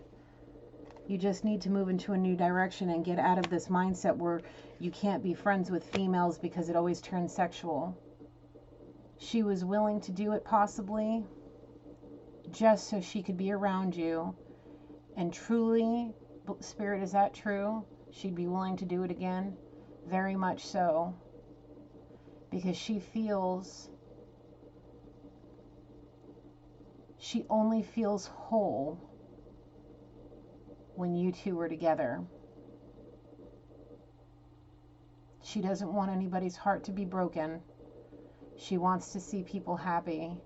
You just need to move into a new direction and get out of this mindset where you can't be friends with females because it always turns sexual. She was willing to do it possibly just so she could be around you. And truly, Spirit, is that true? She'd be willing to do it again? Very much so. Because she feels, she only feels whole when you two are together. She doesn't want anybody's heart to be broken. She wants to see people happy.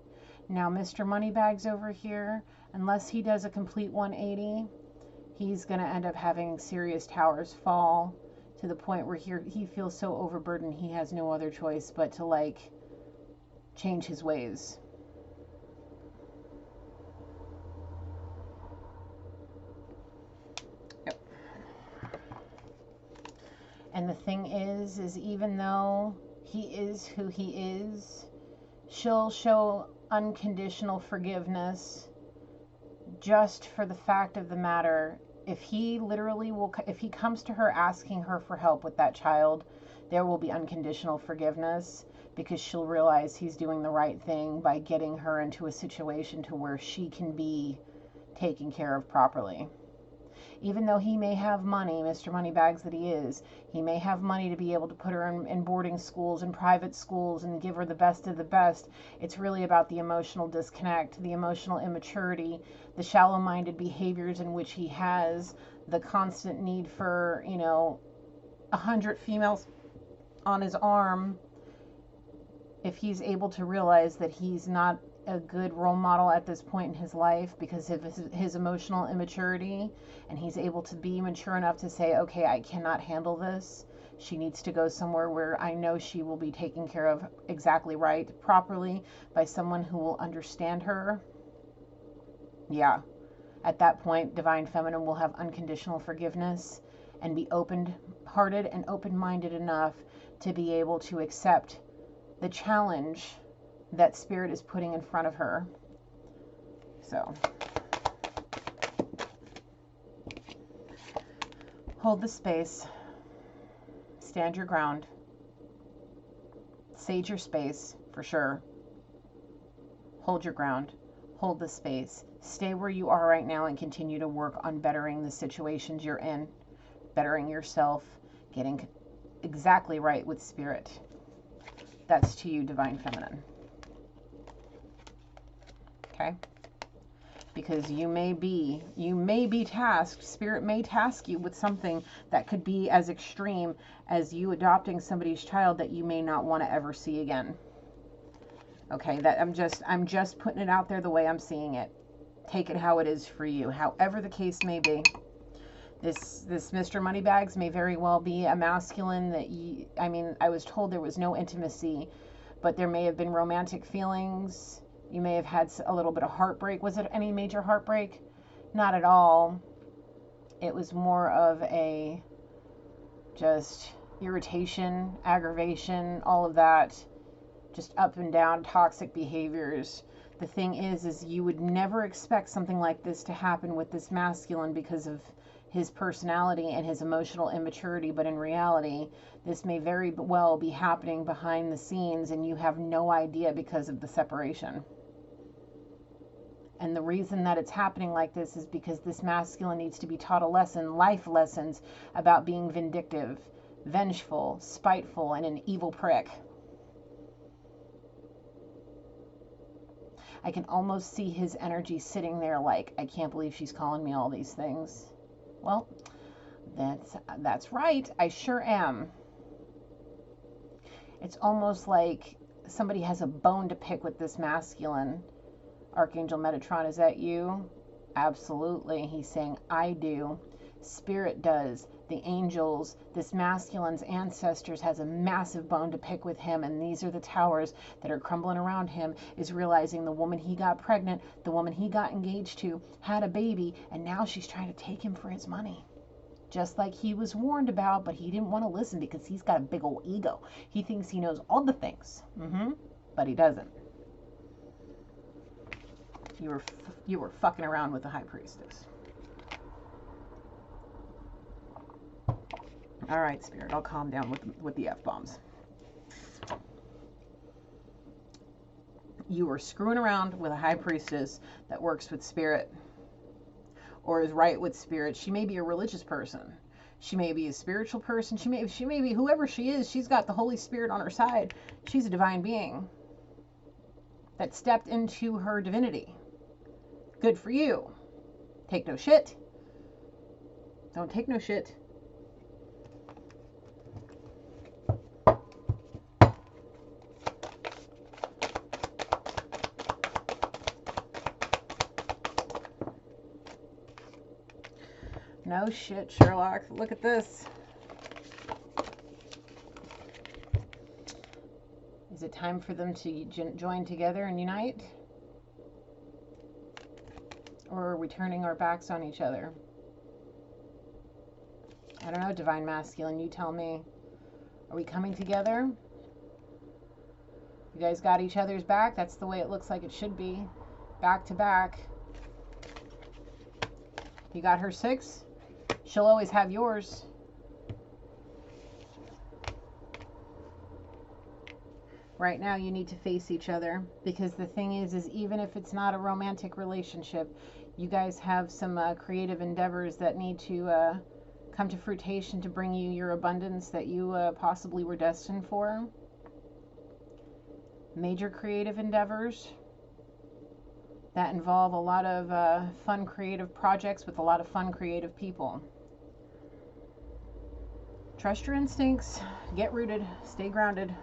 Now, Mr. Moneybags over here, unless he does a complete 180, he's going to end up having serious towers fall to the point where he feels so overburdened he has no other choice but to, like, change his ways. Yep. And the thing is even though he is who he is, she'll show unconditional forgiveness just for the fact of the matter. If he comes to her asking her for help with that child, there will be unconditional forgiveness, because she'll realize he's doing the right thing by getting her into a situation to where she can be taken care of properly. Even though he may have money, Mr. Moneybags that he is, he may have money to be able to put her in boarding schools and private schools and give her the best of the best. It's really about the emotional disconnect, the emotional immaturity, the shallow-minded behaviors in which he has, the constant need for, 100 females on his arm. If he's able to realize that he's not a good role model at this point in his life because of his emotional immaturity, and he's able to be mature enough to say, okay, I cannot handle this. She needs to go somewhere where I know she will be taken care of exactly right, properly, by someone who will understand her. Yeah, at that point, Divine Feminine will have unconditional forgiveness and be open-hearted and open-minded enough to be able to accept the challenge that Spirit is putting in front of her. So, hold the space, stand your ground, sage your space for sure, hold your ground, hold the space, stay where you are right now and continue to work on bettering the situations you're in, bettering yourself, getting exactly right with Spirit. That's to you, Divine Feminine. Okay? Because you may be tasked, Spirit may task you with something that could be as extreme as you adopting somebody's child that you may not want to ever see again. Okay, that I'm just putting it out there the way I'm seeing it. Take it how it is for you, however the case may be. This Mr. Moneybags may very well be a masculine that I was told there was no intimacy, but there may have been romantic feelings. You may have had a little bit of heartbreak. Was it any major heartbreak? Not at all. It was more of a just irritation, aggravation, all of that, just up and down toxic behaviors. The thing is you would never expect something like this to happen with this masculine because of his personality and his emotional immaturity, but in reality, this may very well be happening behind the scenes and you have no idea because of the separation. And the reason that it's happening like this is because this masculine needs to be taught a lesson, life lessons, about being vindictive, vengeful, spiteful, and an evil prick. I can almost see his energy sitting there like, I can't believe she's calling me all these things. Well, that's right. I sure am. It's almost like somebody has a bone to pick with this masculine. Archangel Metatron, is that you? Absolutely. He's saying, I do. Spirit does. The angels, this masculine's ancestors has a massive bone to pick with him, and these are the towers that are crumbling around him, is realizing the woman he got pregnant, the woman he got engaged to, had a baby, and now she's trying to take him for his money. Just like he was warned about, but he didn't want to listen because he's got a big old ego. He thinks he knows all the things, but he doesn't. You were fucking around with the High Priestess. All right, Spirit, I'll calm down with the F-bombs. You were screwing around with a High Priestess that works with Spirit or is right with Spirit. She may be a religious person. She may be a spiritual person. She may be whoever she is. She's got the Holy Spirit on her side. She's a divine being that stepped into her divinity. Good for you. Take no shit. Don't take no shit. No shit, Sherlock. Look at this. Is it time for them to join together and unite? Or are we turning our backs on each other? I don't know, Divine Masculine, you tell me. Are we coming together? You guys got each other's back? That's the way it looks like it should be. Back to back. You got her 6? She'll always have yours. Right now you need to face each other, because the thing is even if it's not a romantic relationship, you guys have some creative endeavors that need to come to fruition to bring you your abundance that you possibly were destined for. Major creative endeavors that involve a lot of fun creative projects with a lot of fun creative people. Trust your instincts, get rooted, stay grounded.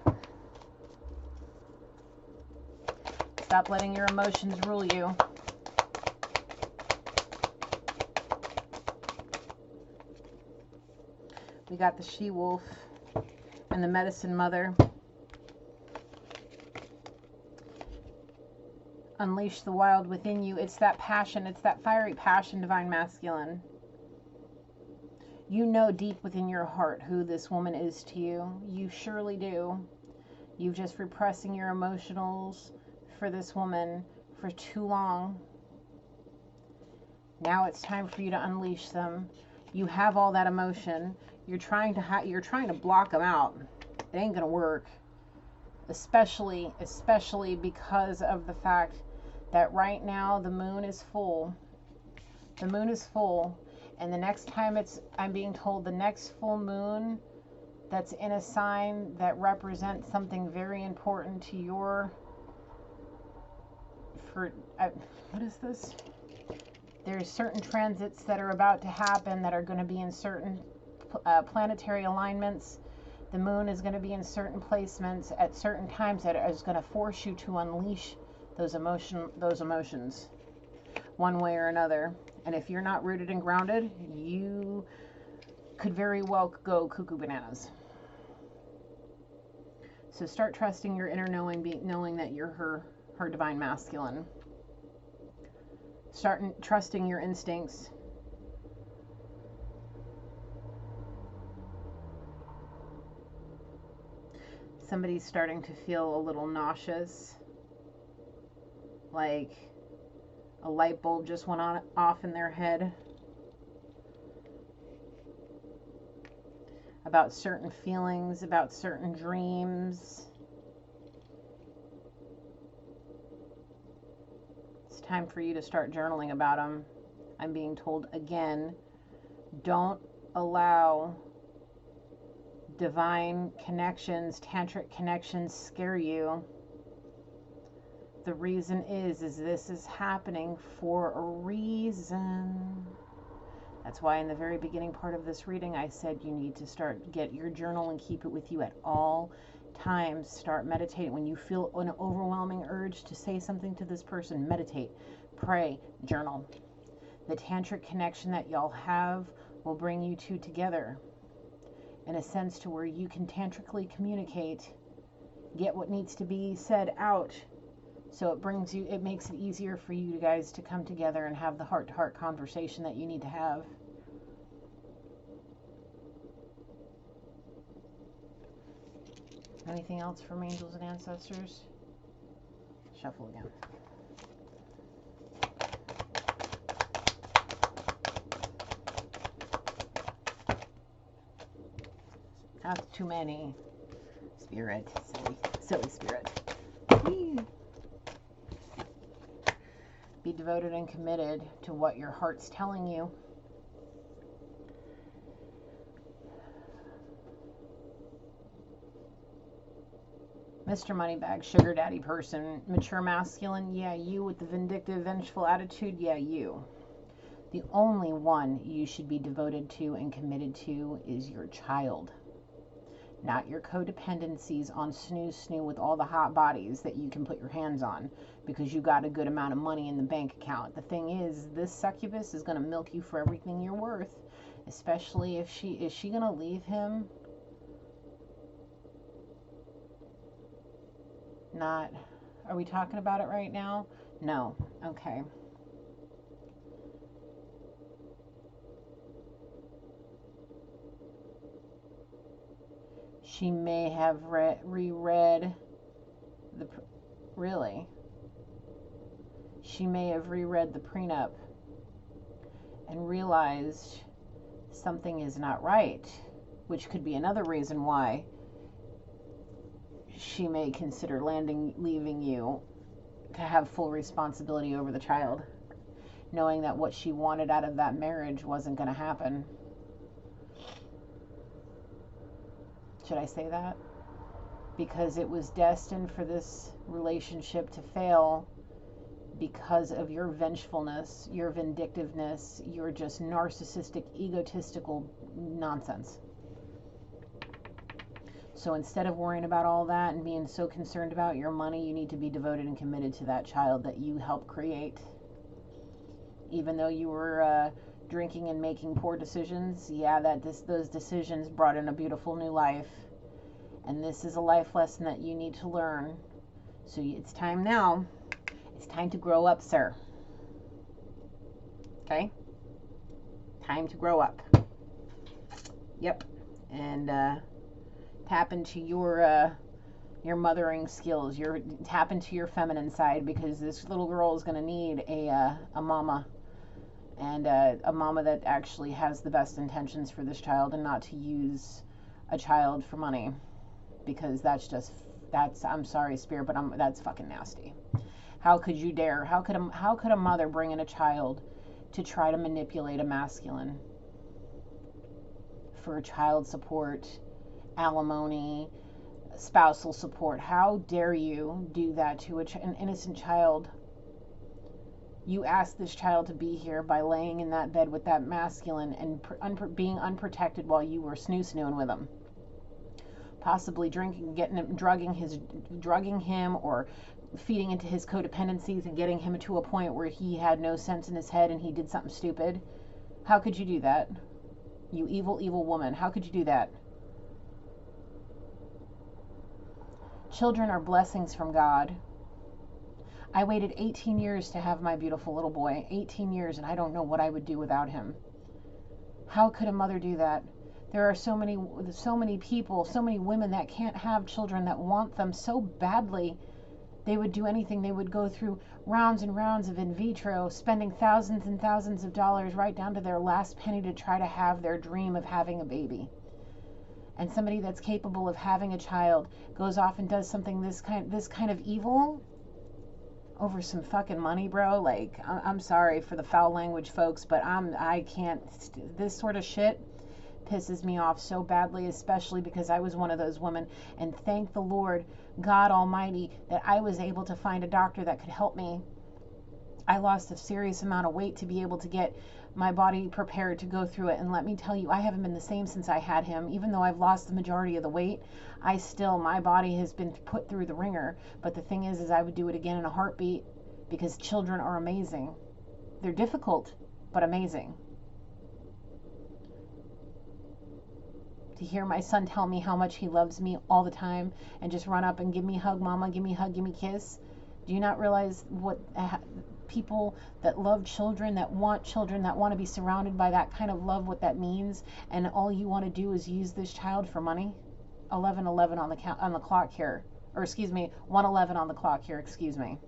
Stop letting your emotions rule you. We got the she-wolf and the medicine mother. Unleash the wild within you. It's that passion. It's that fiery passion, Divine Masculine. You know deep within your heart who this woman is to you. You surely do. You've just repressing your emotionals for this woman for too long. Now it's time for you to unleash them. You have all that emotion. You're trying to block them out. It ain't gonna work. Especially because of the fact that right now the moon is full. The moon is full, and the next time I'm being told the next full moon that's in a sign that represents something very important to your what is this? There's certain transits that are about to happen that are going to be in certain planetary alignments. The moon is going to be in certain placements at certain times that is going to force you to unleash those emotions one way or another. And if you're not rooted and grounded, you could very well go cuckoo bananas. So start trusting your inner knowing, knowing that you're her Divine Masculine. Start trusting your instincts. Somebody's starting to feel a little nauseous, like a light bulb just went off in their head about certain feelings, about certain dreams. It's time for you to start journaling about them. I'm being told again, don't allow divine connections, tantric connections scare you. The reason is this is happening for a reason. That's why in the very beginning part of this reading, I said you need to get your journal and keep it with you at all times. Start meditating. When you feel an overwhelming urge to say something to this person, meditate, pray, journal. The tantric connection that y'all have will bring you two together in a sense to where you can tantrically communicate, get what needs to be said out, so it makes it easier for you guys to come together and have the heart-to-heart conversation that you need to have. Anything else from angels and ancestors? Shuffle again. Not too many. Spirit. Silly spirit. Be devoted and committed to what your heart's telling you. Mr. Moneybag, sugar daddy person, mature masculine, yeah, you with the vindictive, vengeful attitude, yeah, you. The only one you should be devoted to and committed to is your child. Not your codependencies on snoo with all the hot bodies that you can put your hands on because you got a good amount of money in the bank account. The thing is, this succubus is going to milk you for everything you're worth, especially if is she going to leave him? Not, are we talking about it right now? No. Okay. She may have reread the, really? She may have reread the prenup and realized something is not right, which could be another reason why she may consider leaving you to have full responsibility over the child, knowing that what she wanted out of that marriage wasn't going to happen. Should I say that? Because it was destined for this relationship to fail because of your vengefulness, your vindictiveness, your just narcissistic, egotistical nonsense. So instead of worrying about all that and being so concerned about your money, you need to be devoted and committed to that child that you helped create. Even though you were drinking and making poor decisions, yeah, those decisions brought in a beautiful new life. And this is a life lesson that you need to learn. So it's time now. It's time to grow up, sir. Okay? Time to grow up. Yep. And tap into your mothering skills. Tap into your feminine side, because this little girl is going to need a mama. And a mama that actually has the best intentions for this child, and not to use a child for money, because that's I'm sorry, Spirit, but that's fucking nasty. How could you dare? How could a mother bring in a child to try to manipulate a masculine for child support, alimony, spousal support? How dare you do that to an innocent child? You asked this child to be here by laying in that bed with that masculine and being unprotected while you were snoo-snooing with him. Possibly drugging him, or feeding into his codependencies and getting him to a point where he had no sense in his head and he did something stupid. How could you do that? You evil, evil woman. How could you do that? Children are blessings from God. I waited 18 years to have my beautiful little boy. 18 years, and I don't know what I would do without him. How could a mother do that? There are so many people, so many women that can't have children that want them so badly. They would do anything. They would go through rounds and rounds of in vitro, spending thousands and thousands of dollars right down to their last penny to try to have their dream of having a baby. And somebody that's capable of having a child goes off and does something this kind of evil over some fucking money, bro. Like, I'm sorry for the foul language, folks, but I can't. This sort of shit pisses me off so badly, especially because I was one of those women. And thank the Lord, God Almighty, that I was able to find a doctor that could help me. I lost a serious amount of weight to be able to get my body prepared to go through it. And let me tell you, I haven't been the same since I had him. Even though I've lost the majority of the weight, my body has been put through the ringer. But the thing is I would do it again in a heartbeat, because children are amazing. They're difficult, but amazing. To hear my son tell me how much he loves me all the time and just run up and give me a hug, mama, give me a hug, give me a kiss. Do you not realize what people that love children, that want to be surrounded by that kind of love, what that means? And all you want to do is use this child for money. 11:11 on the clock here, or excuse me, 1:11 on the clock here. Excuse me.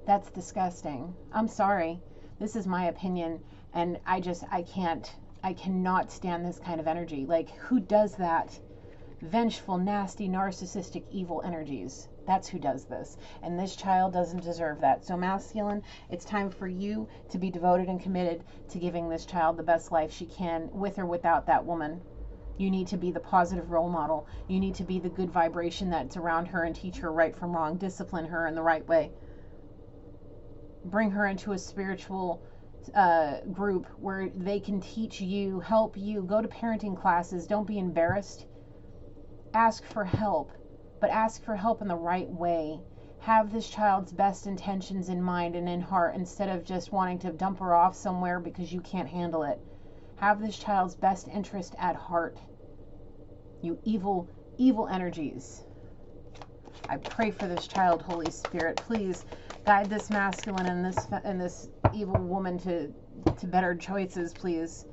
That's disgusting. I'm sorry. This is my opinion, and I cannot stand this kind of energy. Like, who does that? Vengeful, nasty, narcissistic, evil energies. That's who does this. And this child doesn't deserve that. So masculine, it's time for you to be devoted and committed to giving this child the best life she can, with or without that woman. You need to be the positive role model. You need to be the good vibration that's around her and teach her right from wrong, discipline her in the right way. Bring her into a spiritual group where they can teach you, help you. Go to parenting classes. Don't be embarrassed. Ask for help, but ask for help in the right way. Have this child's best intentions in mind and in heart, instead of just wanting to dump her off somewhere because you can't handle it. Have this child's best interest at heart. You evil, evil energies. I pray for this child, Holy Spirit. Please guide this masculine and this evil woman to better choices, please.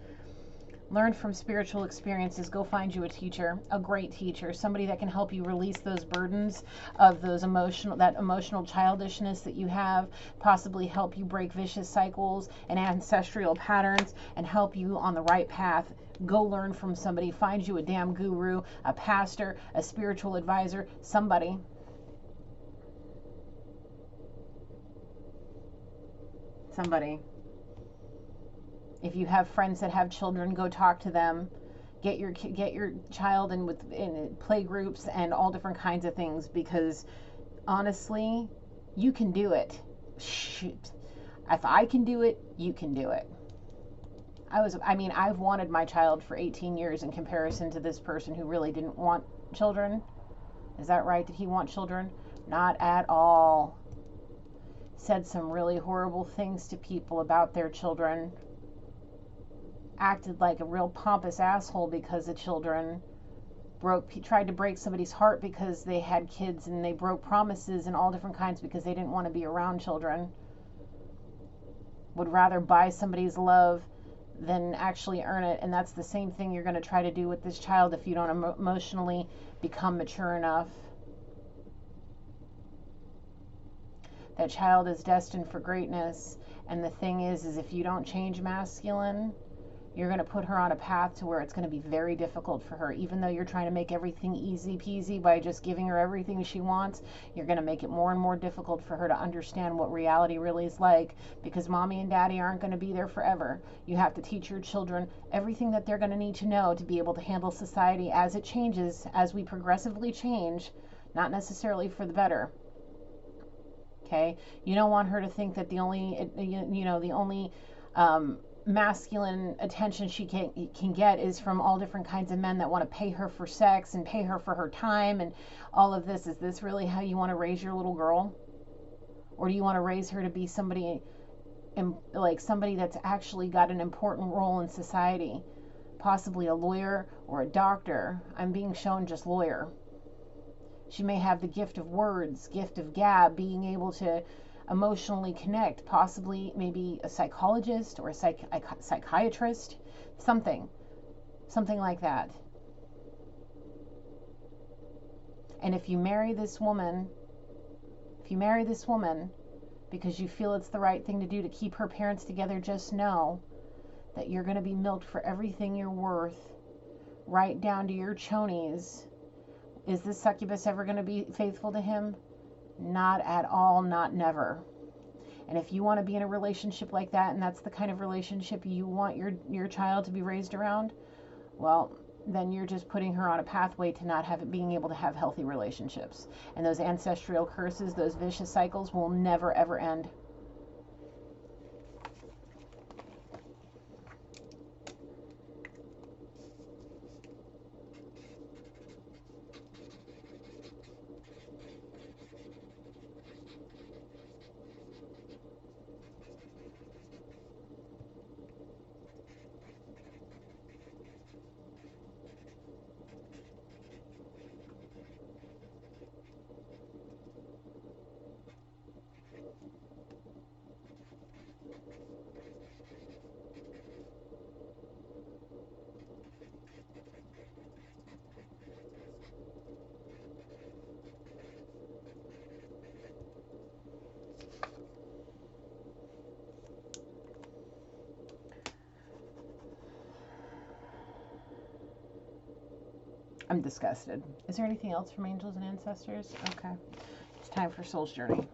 Learn from spiritual experiences. Go find you a teacher, a great teacher, somebody that can help you release those burdens of that emotional childishness that you have, possibly help you break vicious cycles and ancestral patterns, and help you on the right path. Go learn from somebody. Find you a damn guru, a pastor, a spiritual advisor, somebody. If you have friends that have children, go talk to them. Get your child in play groups and all different kinds of things, because honestly, you can do it. Shoot. If I can do it, you can do it. I've wanted my child for 18 years in comparison to this person who really didn't want children. Is that right? Did he want children? Not at all. Said some really horrible things to people about their children. Acted like a real pompous asshole because of children. Tried to break somebody's heart because they had kids, and they broke promises and all different kinds because they didn't want to be around children. Would rather buy somebody's love than actually earn it. And that's the same thing you're going to try to do with this child if you don't emotionally become mature enough. That child is destined for greatness. And the thing is if you don't change, masculine, you're going to put her on a path to where it's going to be very difficult for her. Even though you're trying to make everything easy peasy by just giving her everything she wants, you're going to make it more and more difficult for her to understand what reality really is like, because mommy and daddy aren't going to be there forever. You have to teach your children everything that they're going to need to know to be able to handle society as it changes, as we progressively change, not necessarily for the better. Okay? You don't want her to think that the only masculine attention she can get is from all different kinds of men that want to pay her for sex and pay her for her time and all of this. Is this really how you want to raise your little girl? Or do you want to raise her to be somebody that's actually got an important role in society? Possibly a lawyer or a doctor. I'm being shown just lawyer. She may have the gift of words, gift of gab, being able to emotionally connect, possibly maybe a psychologist or a psychiatrist, something like that. And if you marry this woman because you feel it's the right thing to do to keep her parents together, just know that you're going to be milked for everything you're worth, right down to your chonies. Is this succubus ever going to be faithful to him? Not at all, not never. And if you want to be in a relationship like that, and that's the kind of relationship you want your child to be raised around, well, then you're just putting her on a pathway to not being able to have healthy relationships. And those ancestral curses, those vicious cycles will never, ever end. I'm disgusted. Is there anything else from angels and ancestors? Okay. It's time for Soul's Journey.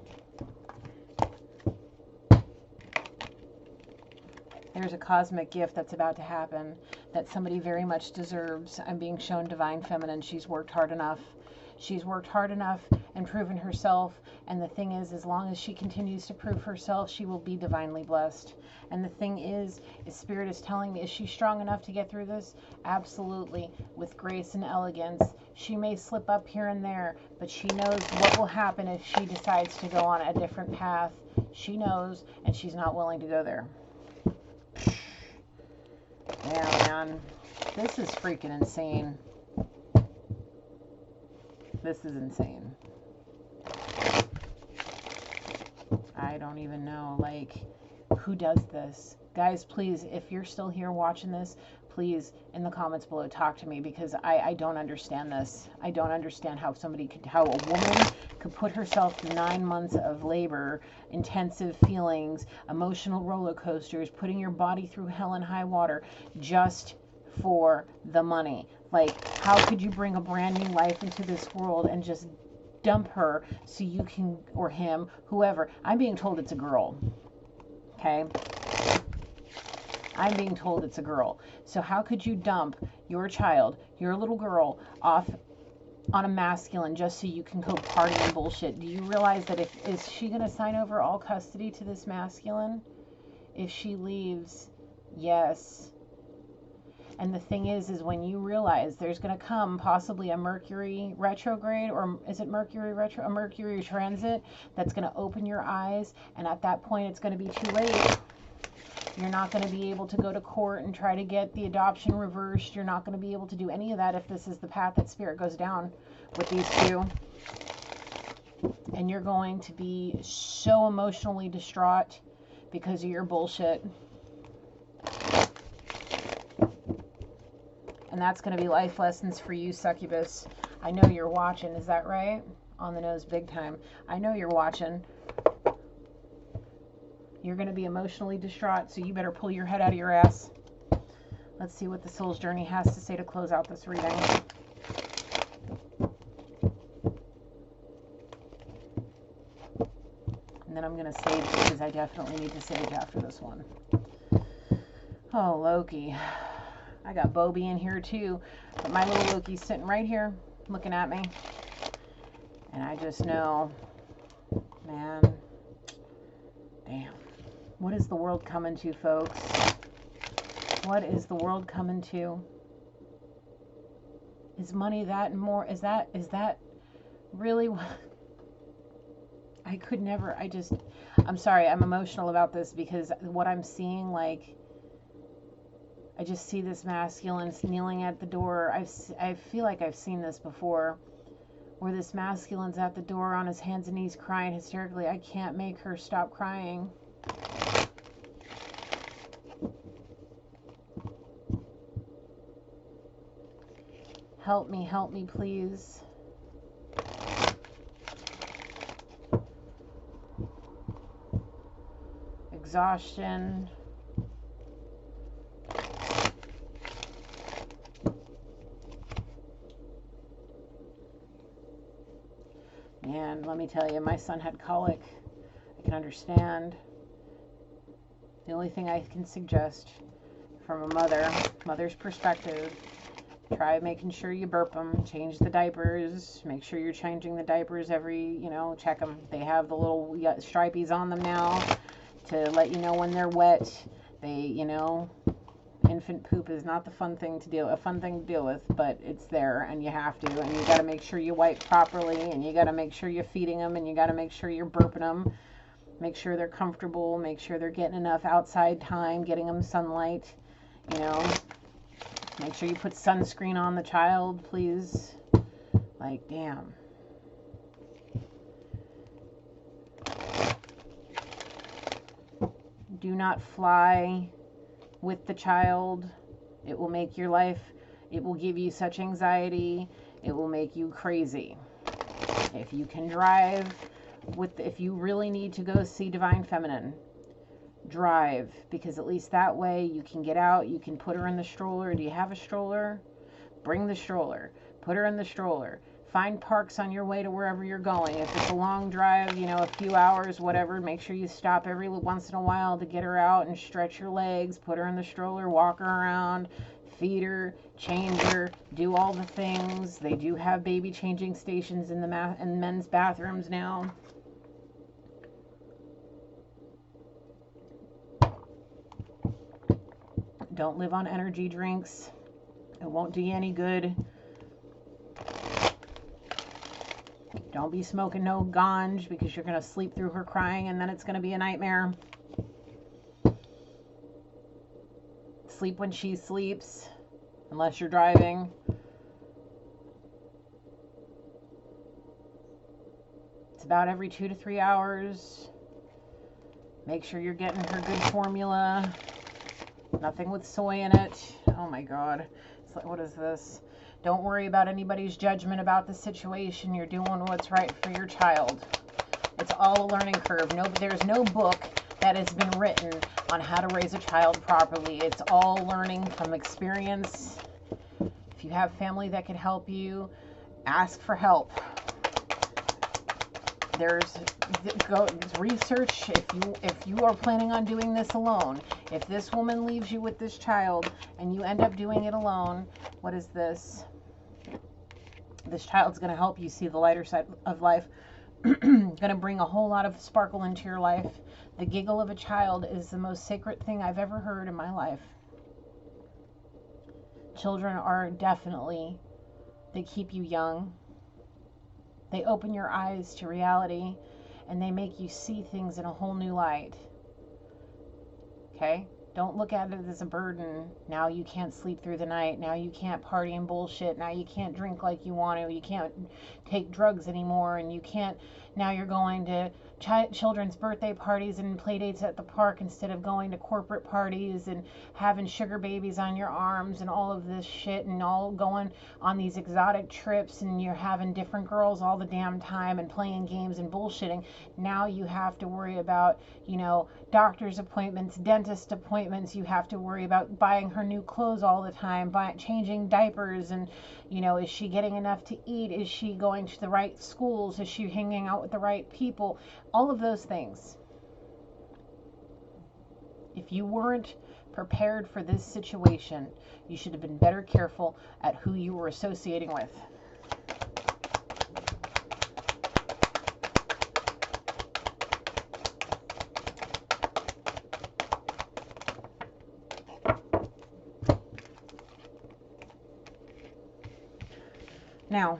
There's a cosmic gift that's about to happen that somebody very much deserves. I'm being shown divine feminine. She's worked hard enough. She's worked hard enough and proven herself. And the thing is, as long as she continues to prove herself, she will be divinely blessed. And the thing is Spirit is telling me, is she strong enough to get through this? Absolutely. With grace and elegance. She may slip up here and there, but she knows what will happen if she decides to go on a different path. She knows, and she's not willing to go there. Yeah, man. This is freaking insane. This is insane. I don't even know, like, who does this? Guys, please, if you're still here watching this, please, in the comments below, talk to me, because I don't understand this. I don't understand how how a woman could put herself through 9 months of labor, intensive feelings, emotional roller coasters, putting your body through hell and high water just for the money. Like, how could you bring a brand new life into this world and just dump her so you can, or him, whoever. I'm being told it's a girl. Okay? I'm being told it's a girl. So how could you dump your child, your little girl, off on a masculine just so you can go party and bullshit? Do you realize that is she going to sign over all custody to this masculine if she leaves? Yes. And the thing is when you realize there's going to come possibly a Mercury retrograde, or is it Mercury a Mercury transit that's going to open your eyes, and at that point it's going to be too late. You're not going to be able to go to court and try to get the adoption reversed. You're not going to be able to do any of that if this is the path that Spirit goes down with these two. And you're going to be so emotionally distraught because of your bullshit. And that's going to be life lessons for you, succubus. I know you're watching. Is that right? On the nose big time. I know you're watching. You're going to be emotionally distraught, so you better pull your head out of your ass. Let's see what the Soul's Journey has to say to close out this reading. And then I'm going to sage, because I definitely need to sage after this one. Oh, Loki. I got Bobby in here too, but my little Loki's sitting right here looking at me. And I just know, man, damn. What is the world coming to, folks? What is the world coming to? Is money that and more? Is that really what? I could never, I'm sorry, I'm emotional about this, because what I'm seeing, like, I just see this masculine kneeling at the door. I feel like I've seen this before, Or this masculine's at the door on his hands and knees crying hysterically. I can't make her stop crying. Help me, please. Exhaustion. And let me tell you, my son had colic. I can understand. The only thing I can suggest from a mother's perspective, try making sure you burp them, change the diapers, make sure you're changing the diapers every, check them. They have the little stripies on them now to let you know when they're wet. They, infant poop is not a fun thing to deal with, but it's there and you have to, and you got to make sure you wipe properly, and you got to make sure you're feeding them, and you got to make sure you're burping them, make sure they're comfortable, make sure they're getting enough outside time, getting them sunlight, make sure you put sunscreen on the child, please. Like, damn. Do not fly with the child. It will make your life, it will give you such anxiety, it will make you crazy. If you can drive if you really need to go see Divine Feminine, drive, because at least that way you can get out, you can put her in the stroller. Do you have a stroller? Bring the stroller, put her in the stroller. Find parks on your way to wherever you're going. If it's a long drive, a few hours, whatever, make sure you stop every once in a while to get her out and stretch her legs, put her in the stroller, walk her around, feed her, change her, do all the things. They do have baby changing stations in in men's bathrooms now. Don't live on energy drinks. It won't do you any good. Don't be smoking no ganj, because you're going to sleep through her crying and then it's going to be a nightmare. Sleep when she sleeps, unless you're driving. It's about every 2 to 3 hours. Make sure you're getting her good formula. Nothing with soy in it. Oh my God. It's like, what is this? Don't worry about anybody's judgment about the situation. You're doing what's right for your child. It's all a learning curve. There's no book that has been written on how to raise a child properly. It's all learning from experience. If you have family that can help you, ask for help. Go research if you are planning on doing this alone. If this woman leaves you with this child and you end up doing it alone, what is this? This child's going to help you see the lighter side of life. Going to bring a whole lot of sparkle into your life. The giggle of a child is the most sacred thing I've ever heard in my life. Children are definitely, they keep you young. They open your eyes to reality, and they make you see things in a whole new light. Okay? Don't look at it as a burden. Now you can't sleep through the night. Now you can't party and bullshit. Now you can't drink like you want to. You can't take drugs anymore. And you can't, now you're going to children's birthday parties and play dates at the park instead of going to corporate parties and having sugar babies on your arms and all of this shit, and all going on these exotic trips, and you're having different girls all the damn time and playing games and bullshitting. Now you have to worry about, doctor's appointments, dentist appointments. You have to worry about buying her new clothes all the time, changing diapers, and is she getting enough to eat? Is she going to the right schools? Is she hanging out with the right people? All of those things. If you weren't prepared for this situation, you should have been better careful at who you were associating with. Now,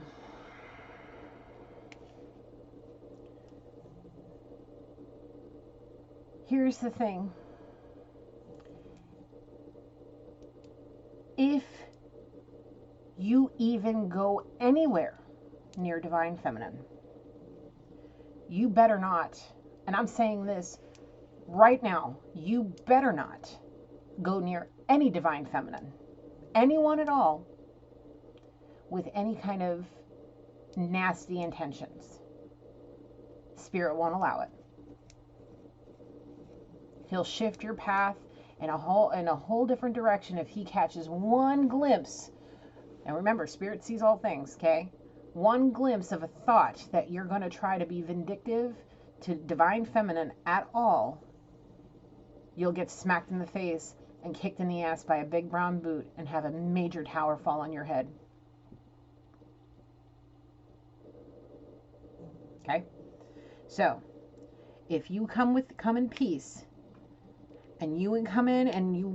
here's the thing. If you even go anywhere near divine feminine. You better not, and I'm saying this right now, you better not go near any divine feminine, anyone at all, with any kind of nasty intentions. Spirit won't allow it. He'll shift your path in a whole different direction if he catches one glimpse. And remember, Spirit sees all things, okay? One glimpse of a thought that you're going to try to be vindictive to divine feminine at all, you'll get smacked in the face and kicked in the ass by a big brown boot and have a major tower fall on your head. Okay? So, if you come in peace, and you come in and you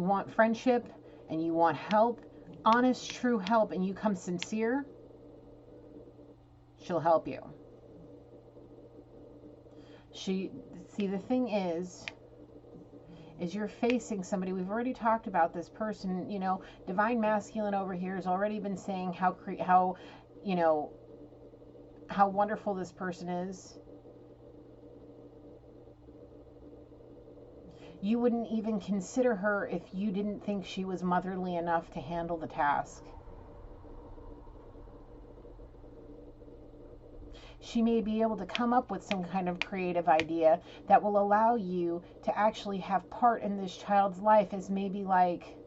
want friendship and you want help, honest, true help, and you come sincere, she'll help you. See, the thing is you're facing somebody. We've already talked about this person. Divine masculine over here has already been saying how wonderful this person is. You wouldn't even consider her if you didn't think she was motherly enough to handle the task. She may be able to come up with some kind of creative idea that will allow you to actually have part in this child's life as maybe like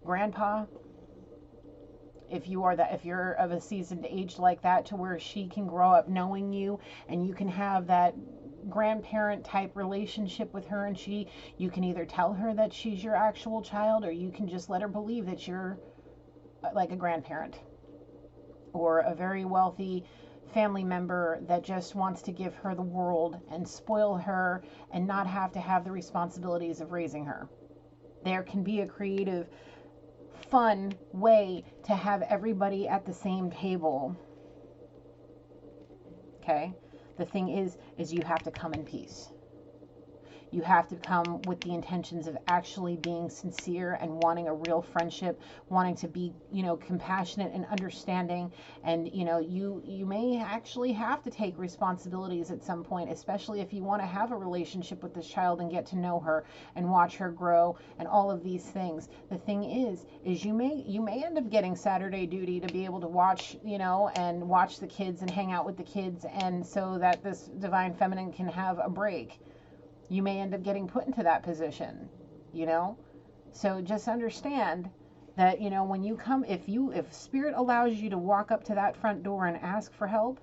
grandpa. If you're of a seasoned age like that, to where she can grow up knowing you and you can have that grandparent type relationship with her, and you can either tell her that she's your actual child, or you can just let her believe that you're like a grandparent or a very wealthy family member that just wants to give her the world and spoil her and not have to have the responsibilities of raising her. There can be a creative, fun way to have everybody at the same table. Okay? The thing is you have to come in peace. You have to come with the intentions of actually being sincere and wanting a real friendship, wanting to be, compassionate and understanding. And, you may actually have to take responsibilities at some point, especially if you want to have a relationship with this child and get to know her and watch her grow and all of these things. The thing is you may end up getting Saturday duty to be able to watch, and watch the kids and hang out with the kids, and so that this divine feminine can have a break. You may end up getting put into that position, So just understand that, when you come, if Spirit allows you to walk up to that front door and ask for help,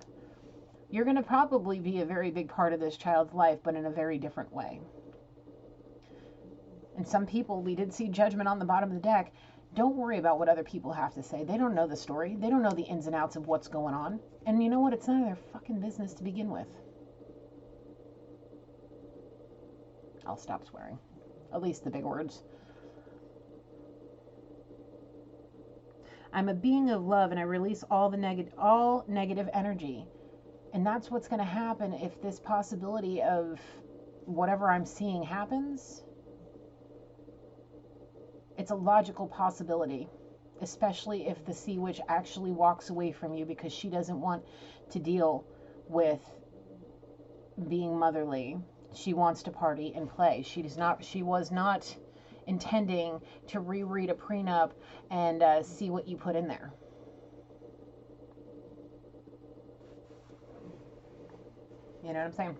you're going to probably be a very big part of this child's life, but in a very different way. And some people, we did see judgment on the bottom of the deck. Don't worry about what other people have to say. They don't know the story. They don't know the ins and outs of what's going on. And you know what? It's none of their fucking business to begin with. I'll stop swearing. At least the big words. I'm a being of love, and I release all negative energy. And that's what's going to happen if this possibility of whatever I'm seeing happens. It's a logical possibility, especially if the Sea Witch actually walks away from you because she doesn't want to deal with being motherly. She wants to party and play. She was not intending to reread a prenup and see what you put in there. You know what I'm saying?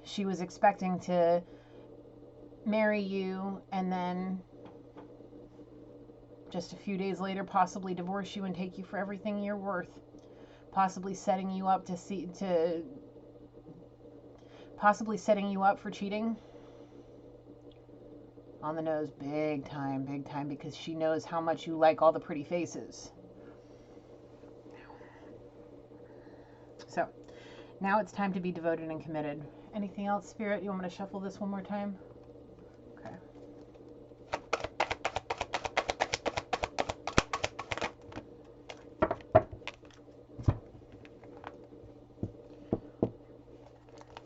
She was expecting to marry you and then just a few days later possibly divorce you and take you for everything you're worth. Possibly setting you up for cheating. On the nose, big time, because she knows how much you like all the pretty faces. So, now it's time to be devoted and committed. Anything else, Spirit? You want me to shuffle this one more time? Okay.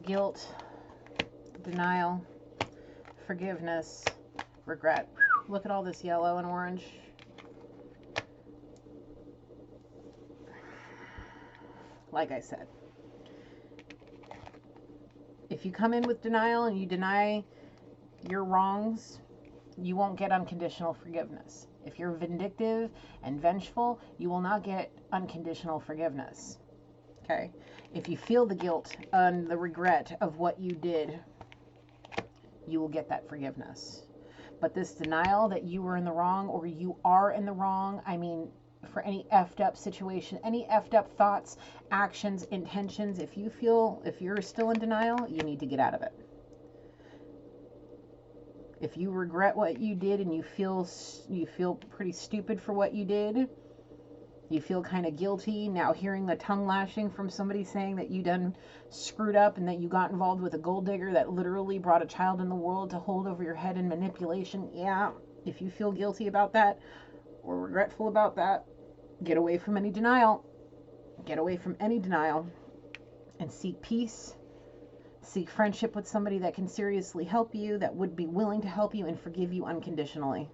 Guilt, denial, forgiveness, regret. Look at all this yellow and orange. Like I said, if you come in with denial and you deny your wrongs, you won't get unconditional forgiveness. If you're vindictive and vengeful, you will not get unconditional forgiveness. Okay? If you feel the guilt and the regret of what you did, you will get that forgiveness. But this denial that you were in the wrong or you are in the wrong, I mean, for any effed up situation, any effed up thoughts, actions, intentions, if you're still in denial, you need to get out of it. If you regret what you did and you feel pretty stupid for what you did, you feel kind of guilty now hearing the tongue lashing from somebody saying that you done screwed up and that you got involved with a gold digger that literally brought a child in the world to hold over your head in manipulation. Yeah, if you feel guilty about that or regretful about that, get away from any denial. Get away from any denial and seek peace. Seek friendship with somebody that can seriously help you, that would be willing to help you and forgive you unconditionally.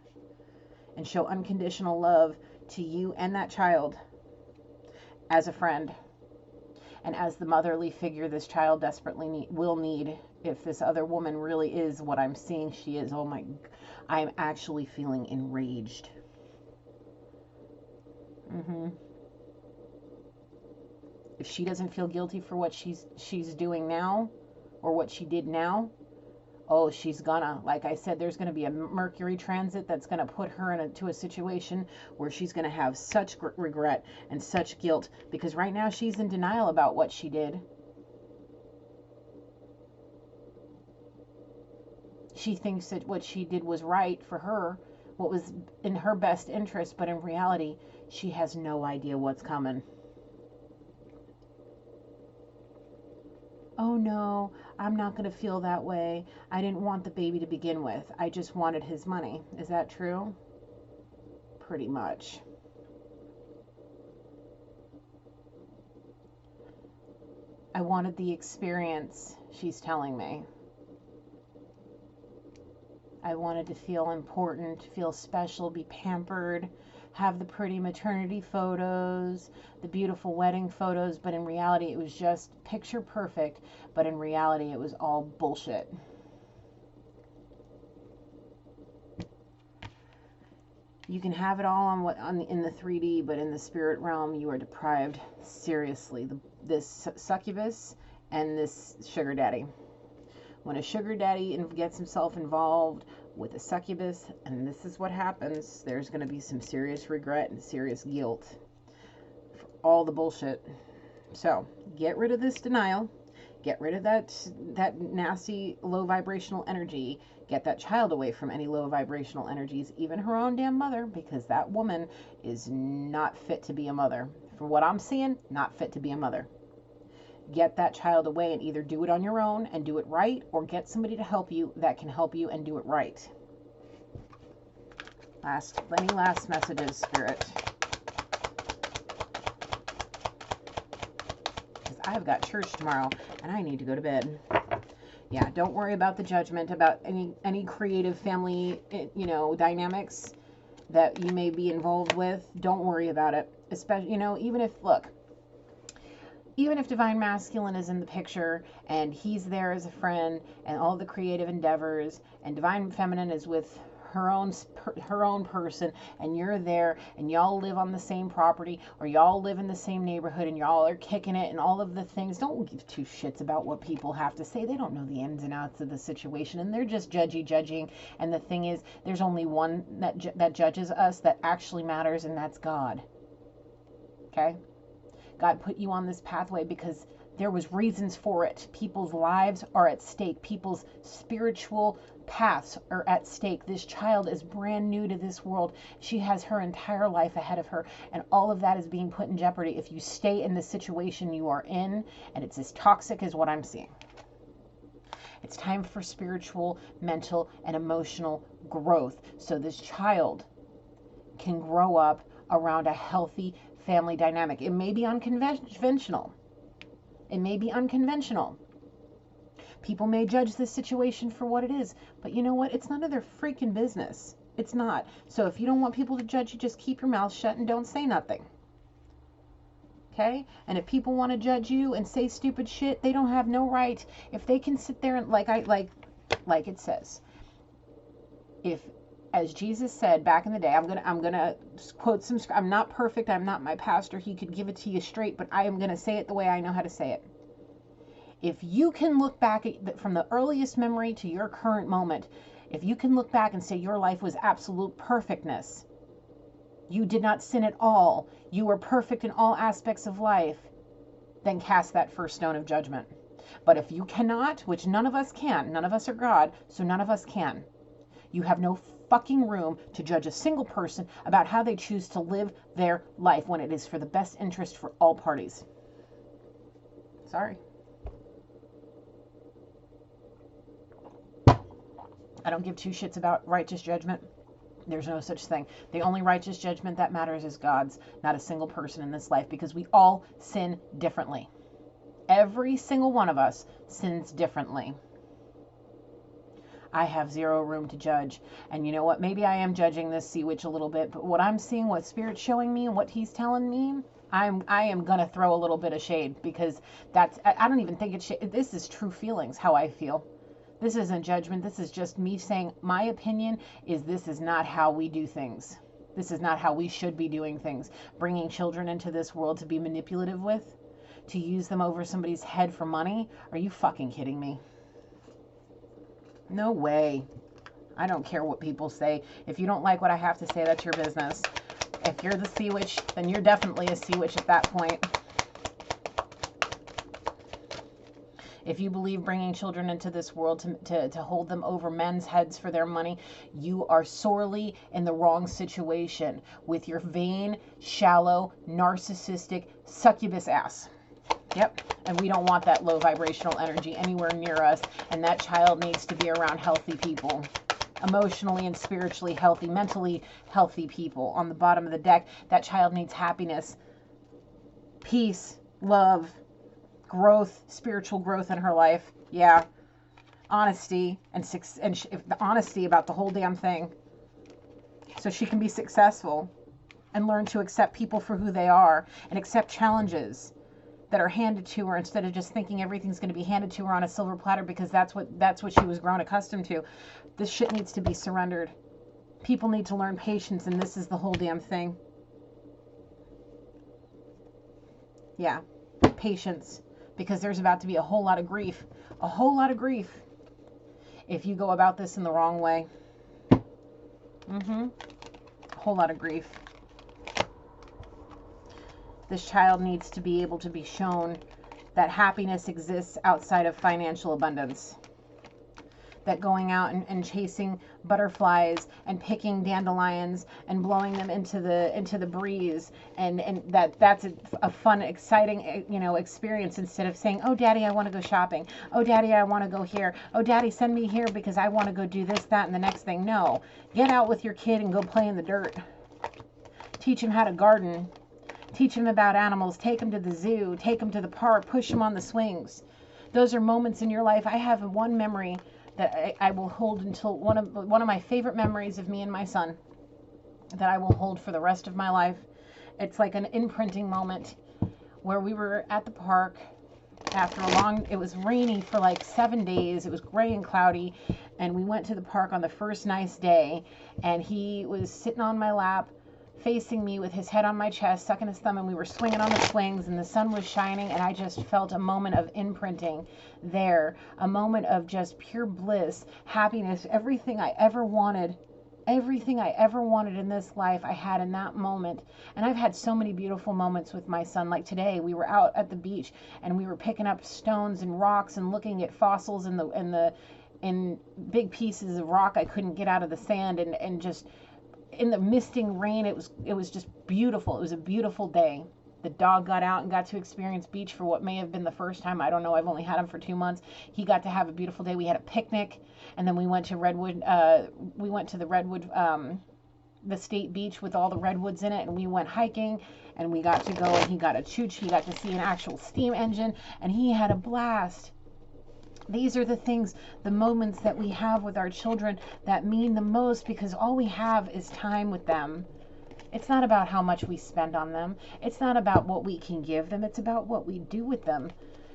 And show unconditional love to you and that child as a friend. And as the motherly figure this child desperately will need if this other woman really is what I'm seeing she is. Oh my, I'm actually feeling enraged. If she doesn't feel guilty for what she's doing now, or what she did now, oh, she's gonna, like I said, there's gonna be a Mercury transit that's gonna put her into a situation where she's gonna have such regret and such guilt, because right now she's in denial about what she did. She thinks that what she did was right for her, what was in her best interest, but in reality, she has no idea what's coming. Oh no, I'm not going to feel that way. I didn't want the baby to begin with. I just wanted his money. Is that true? Pretty much. I wanted the experience, she's telling me. I wanted to feel important, feel special, be pampered, have the pretty maternity photos, the beautiful wedding photos, but in reality it was just picture perfect, but in reality it was all bullshit. You can have it all in the 3D, but in the spirit realm you are deprived seriously. This succubus and this sugar daddy. When a sugar daddy gets himself involved with a succubus, and this is what happens, there's going to be some serious regret and serious guilt for all the bullshit. So get rid of this denial, get rid of that nasty low vibrational energy, get that child away from any low vibrational energies, even her own damn mother, because that woman is not fit to be a mother. From what I'm seeing, not fit to be a mother. Get that child away and either do it on your own and do it right, or get somebody to help you that can help you and do it right. Any last messages, Spirit? Because I've got church tomorrow and I need to go to bed. Yeah, don't worry about the judgment, about any creative family, dynamics that you may be involved with. Don't worry about it. Especially, even if Divine Masculine is in the picture and he's there as a friend and all the creative endeavors, and Divine Feminine is with her own person, and you're there and y'all live on the same property or y'all live in the same neighborhood and y'all are kicking it and all of the things, don't give two shits about what people have to say. They don't know the ins and outs of the situation, and they're just judging. And the thing is, there's only one that judges us that actually matters, and that's God. Okay? God put you on this pathway because there was reasons for it. People's lives are at stake. People's spiritual paths are at stake. This child is brand new to this world. She has her entire life ahead of her, and all of that is being put in jeopardy if you stay in the situation you are in, and it's as toxic as what I'm seeing. It's time for spiritual, mental, and emotional growth so this child can grow up around a healthy family dynamic. It may be unconventional. It may be unconventional. People may judge this situation for what it is, but you know what? It's none of their freaking business. It's not. So if you don't want people to judge you, just keep your mouth shut and don't say nothing. Okay? And if people want to judge you and say stupid shit, they don't have no right. If they can sit there and like it says, if, as Jesus said back in the day, I'm gonna quote some. I'm not perfect. I'm not my pastor. He could give it to you straight, but I am gonna say it the way I know how to say it. If you can look back at, from the earliest memory to your current moment, if you can look back and say your life was absolute perfectness, you did not sin at all, you were perfect in all aspects of life, then cast that first stone of judgment. But if you cannot, which none of us can, none of us are God, so none of us can, you have no fucking room to judge a single person about how they choose to live their life when it is for the best interest for all parties. Sorry. I don't give two shits about righteous judgment. There's no such thing. The only righteous judgment that matters is God's, not a single person in this life, because we all sin differently. Every single one of us sins differently. I have zero room to judge. And you know what? Maybe I am judging this sea witch a little bit, but what I'm seeing, what Spirit's showing me, and what he's telling me, I am going to throw a little bit of shade, because I don't even think it's shade. This is true feelings, how I feel. This isn't judgment. This is just me saying my opinion is this is not how we do things. This is not how we should be doing things. Bringing children into this world to be manipulative with, to use them over somebody's head for money. Are you fucking kidding me? No way. I don't care what people say. If you don't like what I have to say, that's your business. If you're the sea witch, then you're definitely a sea witch at that point. If you believe bringing children into this world to hold them over men's heads for their money, you are sorely in the wrong situation with your vain, shallow, narcissistic, succubus ass. Yep. And we don't want that low vibrational energy anywhere near us. And that child needs to be around healthy people. Emotionally and spiritually healthy, mentally healthy people. On the bottom of the deck, that child needs happiness, peace, love, growth, spiritual growth in her life. Yeah. Honesty and the honesty about the whole damn thing. So she can be successful and learn to accept people for who they are and accept challenges that are handed to her instead of just thinking everything's going to be handed to her on a silver platter because that's what she was grown accustomed to. This shit needs to be surrendered. People need to learn patience, and this is the whole damn thing. Yeah. Patience. Because there's about to be a whole lot of grief. A whole lot of grief. If you go about this in the wrong way. A whole lot of grief. This child needs to be able to be shown that happiness exists outside of financial abundance. That going out and chasing butterflies and picking dandelions and blowing them into the breeze and that's a fun, exciting, experience, instead of saying, oh daddy, I want to go shopping, oh daddy, I want to go here, oh daddy, send me here because I want to go do this, that, and the next thing. No, get out with your kid and go play in the dirt. Teach him how to garden. Teach him about animals. Take him to the zoo. Take him to the park. Push him on the swings. Those are moments in your life. I have one memory that I will hold until one of my favorite memories of me and my son that I will hold for the rest of my life. It's like an imprinting moment where we were at the park after it was rainy for like 7 days. It was gray and cloudy, and we went to the park on the first nice day, and he was sitting on my lap, facing me with his head on my chest, sucking his thumb, and we were swinging on the swings, and the sun was shining, and I just felt a moment of imprinting there, a moment of just pure bliss, happiness, everything I ever wanted in this life I had in that moment. And I've had so many beautiful moments with my son. Like today, we were out at the beach, and we were picking up stones and rocks and looking at fossils in big pieces of rock I couldn't get out of the sand, and just in the misting rain, it was just beautiful. It was a beautiful day. The dog got out and got to experience beach for what may have been the first time. I don't know. I've only had him for 2 months. He got to have a beautiful day. We had a picnic, and then we went to Redwood. We went to the Redwood, the state beach with all the redwoods in it, and we went hiking, and we got to go, and he got to see an actual steam engine, and he had a blast. These are the things, the moments that we have with our children that mean the most, because all we have is time with them. It's not about how much we spend on them. It's not about what we can give them. It's about what we do with them.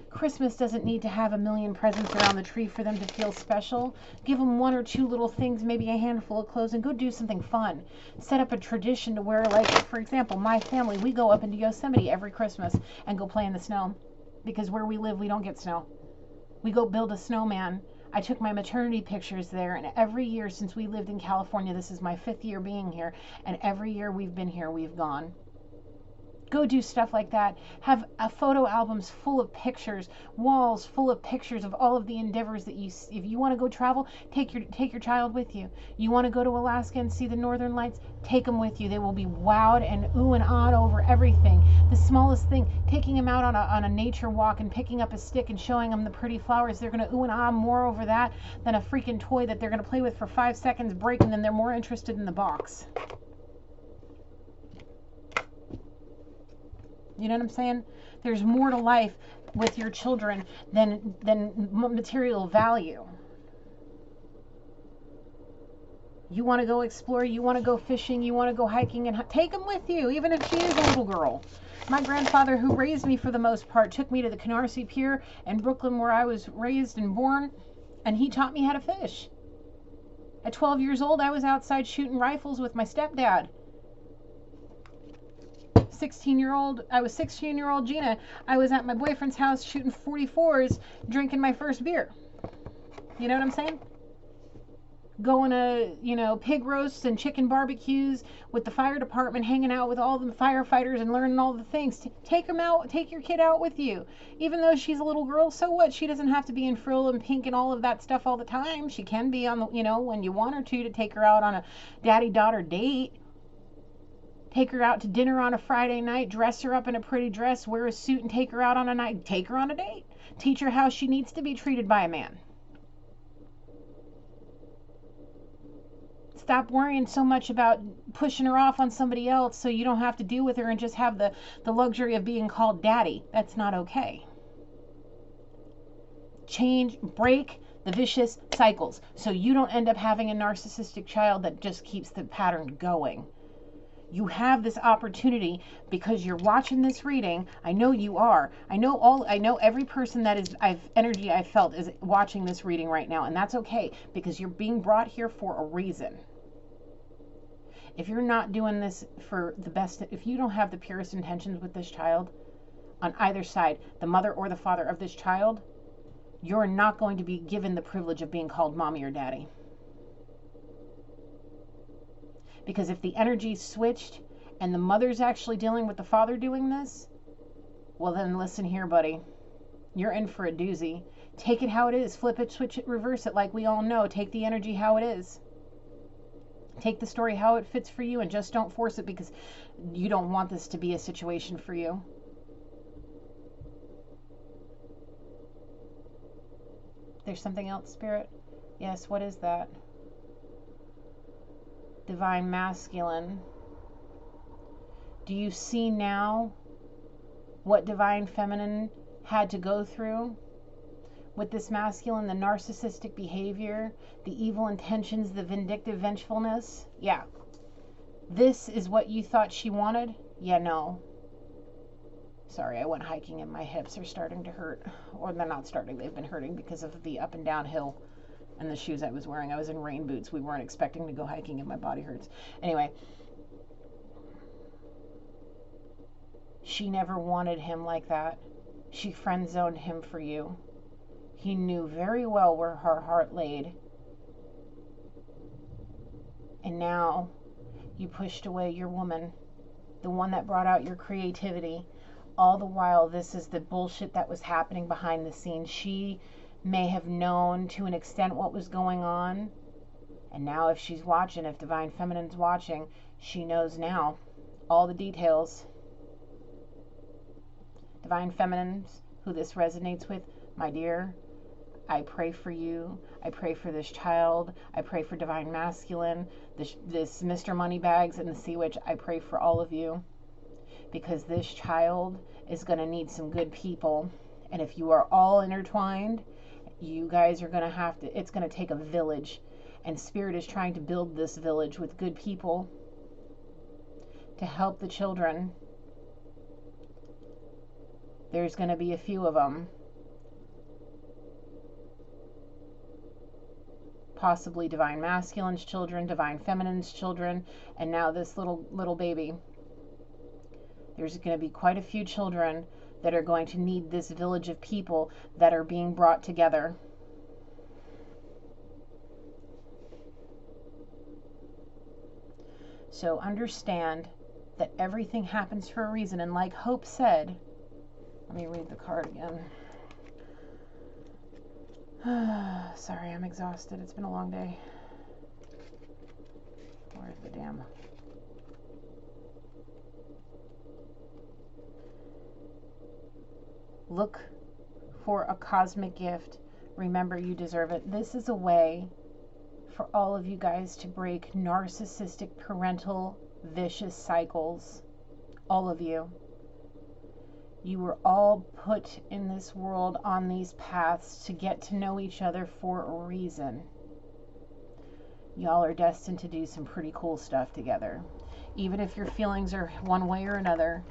Christmas doesn't need to have a million presents around the tree for them to feel special. Give them one or two little things, maybe a handful of clothes, and go do something fun. Set up a tradition to where, like, for example, my family, we go up into Yosemite every Christmas and go play in the snow. Because where we live, we don't get snow. We go build a snowman. I took my maternity pictures there, and every year since we lived in California, this is my 5th year being here, and every year we've been here, we've gone. Go do stuff like that. Have photo albums full of pictures, walls full of pictures of all of the endeavors that you, if you want to go travel, take your child with you. You want to go to Alaska and see the northern lights, take them with you. They will be wowed and ooh and ahhed over everything. The smallest thing, taking them out on a nature walk and picking up a stick and showing them the pretty flowers, they're going to ooh and ah more over that than a freaking toy that they're going to play with for 5 seconds, break, and then they're more interested in the box. You know what I'm saying? There's more to life with your children than material value. You want to go explore, you want to go fishing, you want to go hiking, and take them with you, even if she is a little girl. My grandfather, who raised me for the most part, took me to the Canarsie Pier in Brooklyn, where I was raised and born, and he taught me how to fish. At 12 years old, I was outside shooting rifles with my stepdad. 16-year-old Gina, I was at my boyfriend's house shooting 44s, drinking my first beer. You know what I'm saying? Going to, pig roasts and chicken barbecues with the fire department, hanging out with all the firefighters and learning all the things. Take them out, take your kid out with you. Even though she's a little girl, so what? She doesn't have to be in frill and pink and all of that stuff all the time. She can be on the, when you want her to take her out on a daddy-daughter date. Take her out to dinner on a Friday night, dress her up in a pretty dress, wear a suit, and take her out on a night. Take her on a date. Teach her how she needs to be treated by a man. Stop worrying so much about pushing her off on somebody else so you don't have to deal with her and just have the luxury of being called daddy. That's not okay. Break the vicious cycles so you don't end up having a narcissistic child that just keeps the pattern going. You have this opportunity because you're watching this reading. I know you are. I know every person that is energy I've felt is watching this reading right now, and that's okay because you're being brought here for a reason. If you're not doing this for the best, if you don't have the purest intentions with this child on either side, the mother or the father of this child, you're not going to be given the privilege of being called mommy or daddy. Because if the energy's switched and the mother's actually dealing with the father doing this, well then listen here, buddy. You're in for a doozy. Take it how it is. Flip it, switch it, reverse it, like we all know. Take the energy how it is. Take the story how it fits for you, and just don't force it because you don't want this to be a situation for you. There's something else, Spirit? Yes, what is that? Divine Masculine. Do you see now what Divine Feminine had to go through with this masculine? The narcissistic behavior, the evil intentions, the vindictive vengefulness. Yeah. This is what you thought she wanted? Yeah, no. Sorry, I went hiking and my hips are starting to hurt. Or they're not starting, they've been hurting because of the up and down hill. And the shoes I was wearing. I was in rain boots. We weren't expecting to go hiking and my body hurts. Anyway. She never wanted him like that. She friend zoned him for you. He knew very well where her heart laid. And now you pushed away your woman. The one that brought out your creativity. All the while, this is the bullshit that was happening behind the scenes. She may have known to an extent what was going on, and now if she's watching, if Divine Feminine's watching, she knows now all the details. Divine Feminines, who this resonates with, my dear, I pray for you. I pray for this child. I pray for Divine Masculine, this Mr. Moneybags and the Sea Witch. I pray for all of you because this child is going to need some good people, and if you are all intertwined You guys are going to have to, it's going to take a village. And Spirit is trying to build this village with good people to help the children. There's going to be a few of them. Possibly divine masculine's children, divine feminine's children, and now this little baby. There's going to be quite a few children that are going to need this village of people that are being brought together. So understand that everything happens for a reason. And like Hope said, let me read the card again. Sorry, I'm exhausted. It's been a long day. Where's the damn... Look for a cosmic gift. Remember, you deserve it. This is a way for all of you guys to break narcissistic parental vicious cycles. All of you. You were all put in this world on these paths to get to know each other for a reason. Y'all are destined to do some pretty cool stuff together. Even if your feelings are one way or another,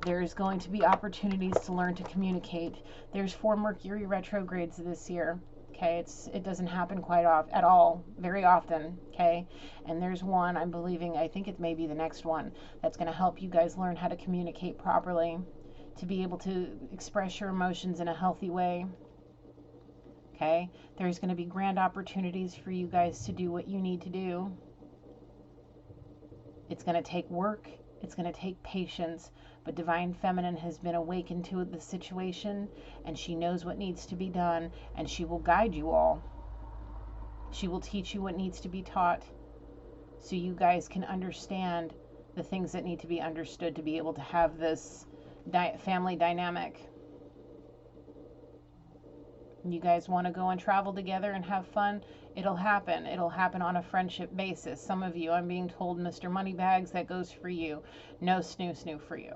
there's going to be opportunities to learn to communicate. There's 4 Mercury retrogrades this year. Okay, it doesn't happen quite at all, very often. Okay, and there's one, I'm believing, I think it may be the next one, that's going to help you guys learn how to communicate properly, to be able to express your emotions in a healthy way. Okay, there's going to be grand opportunities for you guys to do what you need to do. It's going to take work. It's going to take patience, but Divine Feminine has been awakened to the situation, and she knows what needs to be done, and she will guide you all. She will teach you what needs to be taught, so you guys can understand the things that need to be understood to be able to have this family dynamic. You guys want to go and travel together and have fun? It'll happen. It'll happen on a friendship basis. Some of you, I'm being told, Mr. Moneybags, that goes for you. No snoo for you.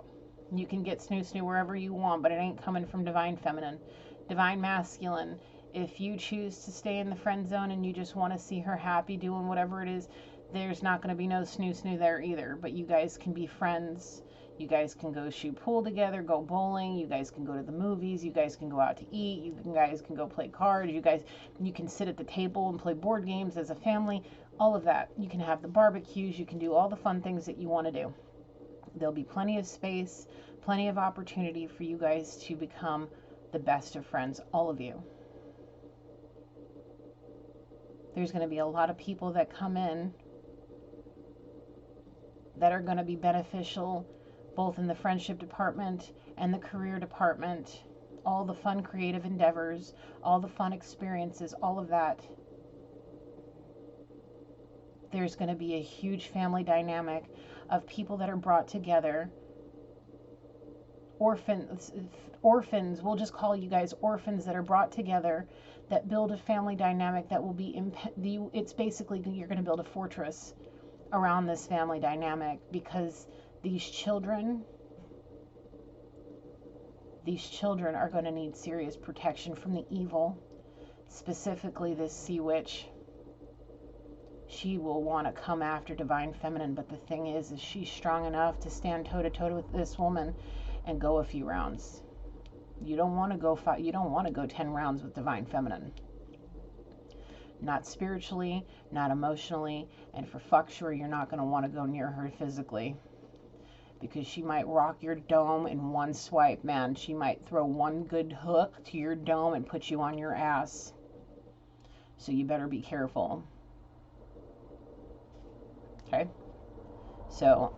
You can get snoo wherever you want, but it ain't coming from Divine Feminine. Divine Masculine, if you choose to stay in the friend zone and you just want to see her happy doing whatever it is, there's not going to be no snoo there either. But you guys can be friends. You guys can go shoot pool together, go bowling. You guys can go to the movies. You guys can go out to eat. You guys can go play cards. You can sit at the table and play board games as a family. All of that. You can have the barbecues. You can do all the fun things that you want to do. There'll be plenty of space, plenty of opportunity for you guys to become the best of friends, all of you. There's going to be a lot of people that come in that are going to be beneficial both in the friendship department and the career department, all the fun creative endeavors, all the fun experiences, all of that. There's going to be a huge family dynamic of people that are brought together. Orphans, we'll just call you guys orphans that are brought together that build a family dynamic that will be, it's basically you're going to build a fortress around this family dynamic, because these children are going to need serious protection from the evil, specifically this sea witch. She will want to come after Divine Feminine, but the thing is she's strong enough to stand toe to toe with this woman and go a few rounds. You don't want to go 10 rounds with Divine Feminine. Not spiritually, not emotionally, and for fuck sure you're not going to want to go near her physically, because she might rock your dome in one swipe, man. She might throw one good hook to your dome and put you on your ass. So you better be careful. Okay? So,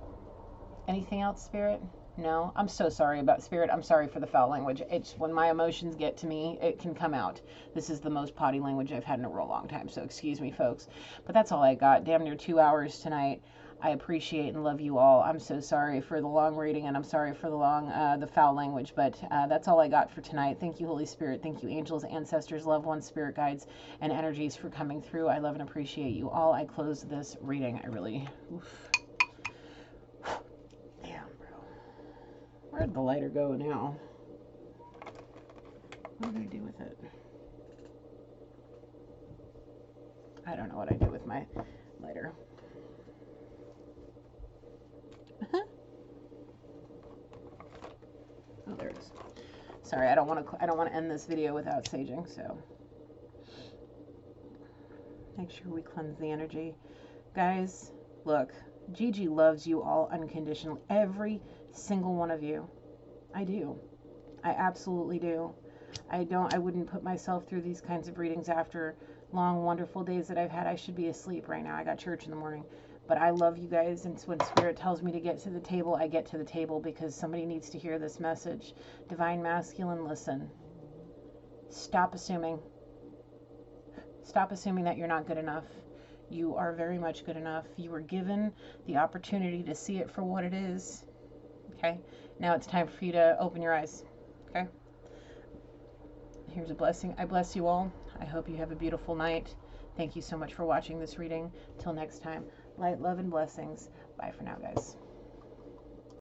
anything else, Spirit? No? I'm so sorry about Spirit. I'm sorry for the foul language. It's when my emotions get to me, it can come out. This is the most potty language I've had in a real long time, so excuse me, folks. But that's all I got. Damn near 2 hours tonight. I appreciate and love you all. I'm so sorry for the long reading, and I'm sorry for the foul language, but that's all I got for tonight. Thank you, Holy Spirit. Thank you, angels, ancestors, loved ones, spirit guides, and energies for coming through. I love and appreciate you all. I close this reading. I really... Oof. Damn, bro. Where'd the lighter go now? What did I do with it? I don't know what I do with my lighter. Oh, there it is. Sorry, I don't want to end this video without saging, so make sure we cleanse the energy. Guys, look, Gigi loves you all unconditionally. Every single one of you. I do. I absolutely do. I wouldn't put myself through these kinds of readings after long, wonderful days that I've had. I should be asleep right now. I got church in the morning. But I love you guys, and when Spirit tells me to get to the table, I get to the table because somebody needs to hear this message. Divine Masculine, listen. Stop assuming. Stop assuming that you're not good enough. You are very much good enough. You were given the opportunity to see it for what it is. Okay? Now it's time for you to open your eyes. Okay? Here's a blessing. I bless you all. I hope you have a beautiful night. Thank you so much for watching this reading. Till next time, light, love, and blessings. Bye for now, guys.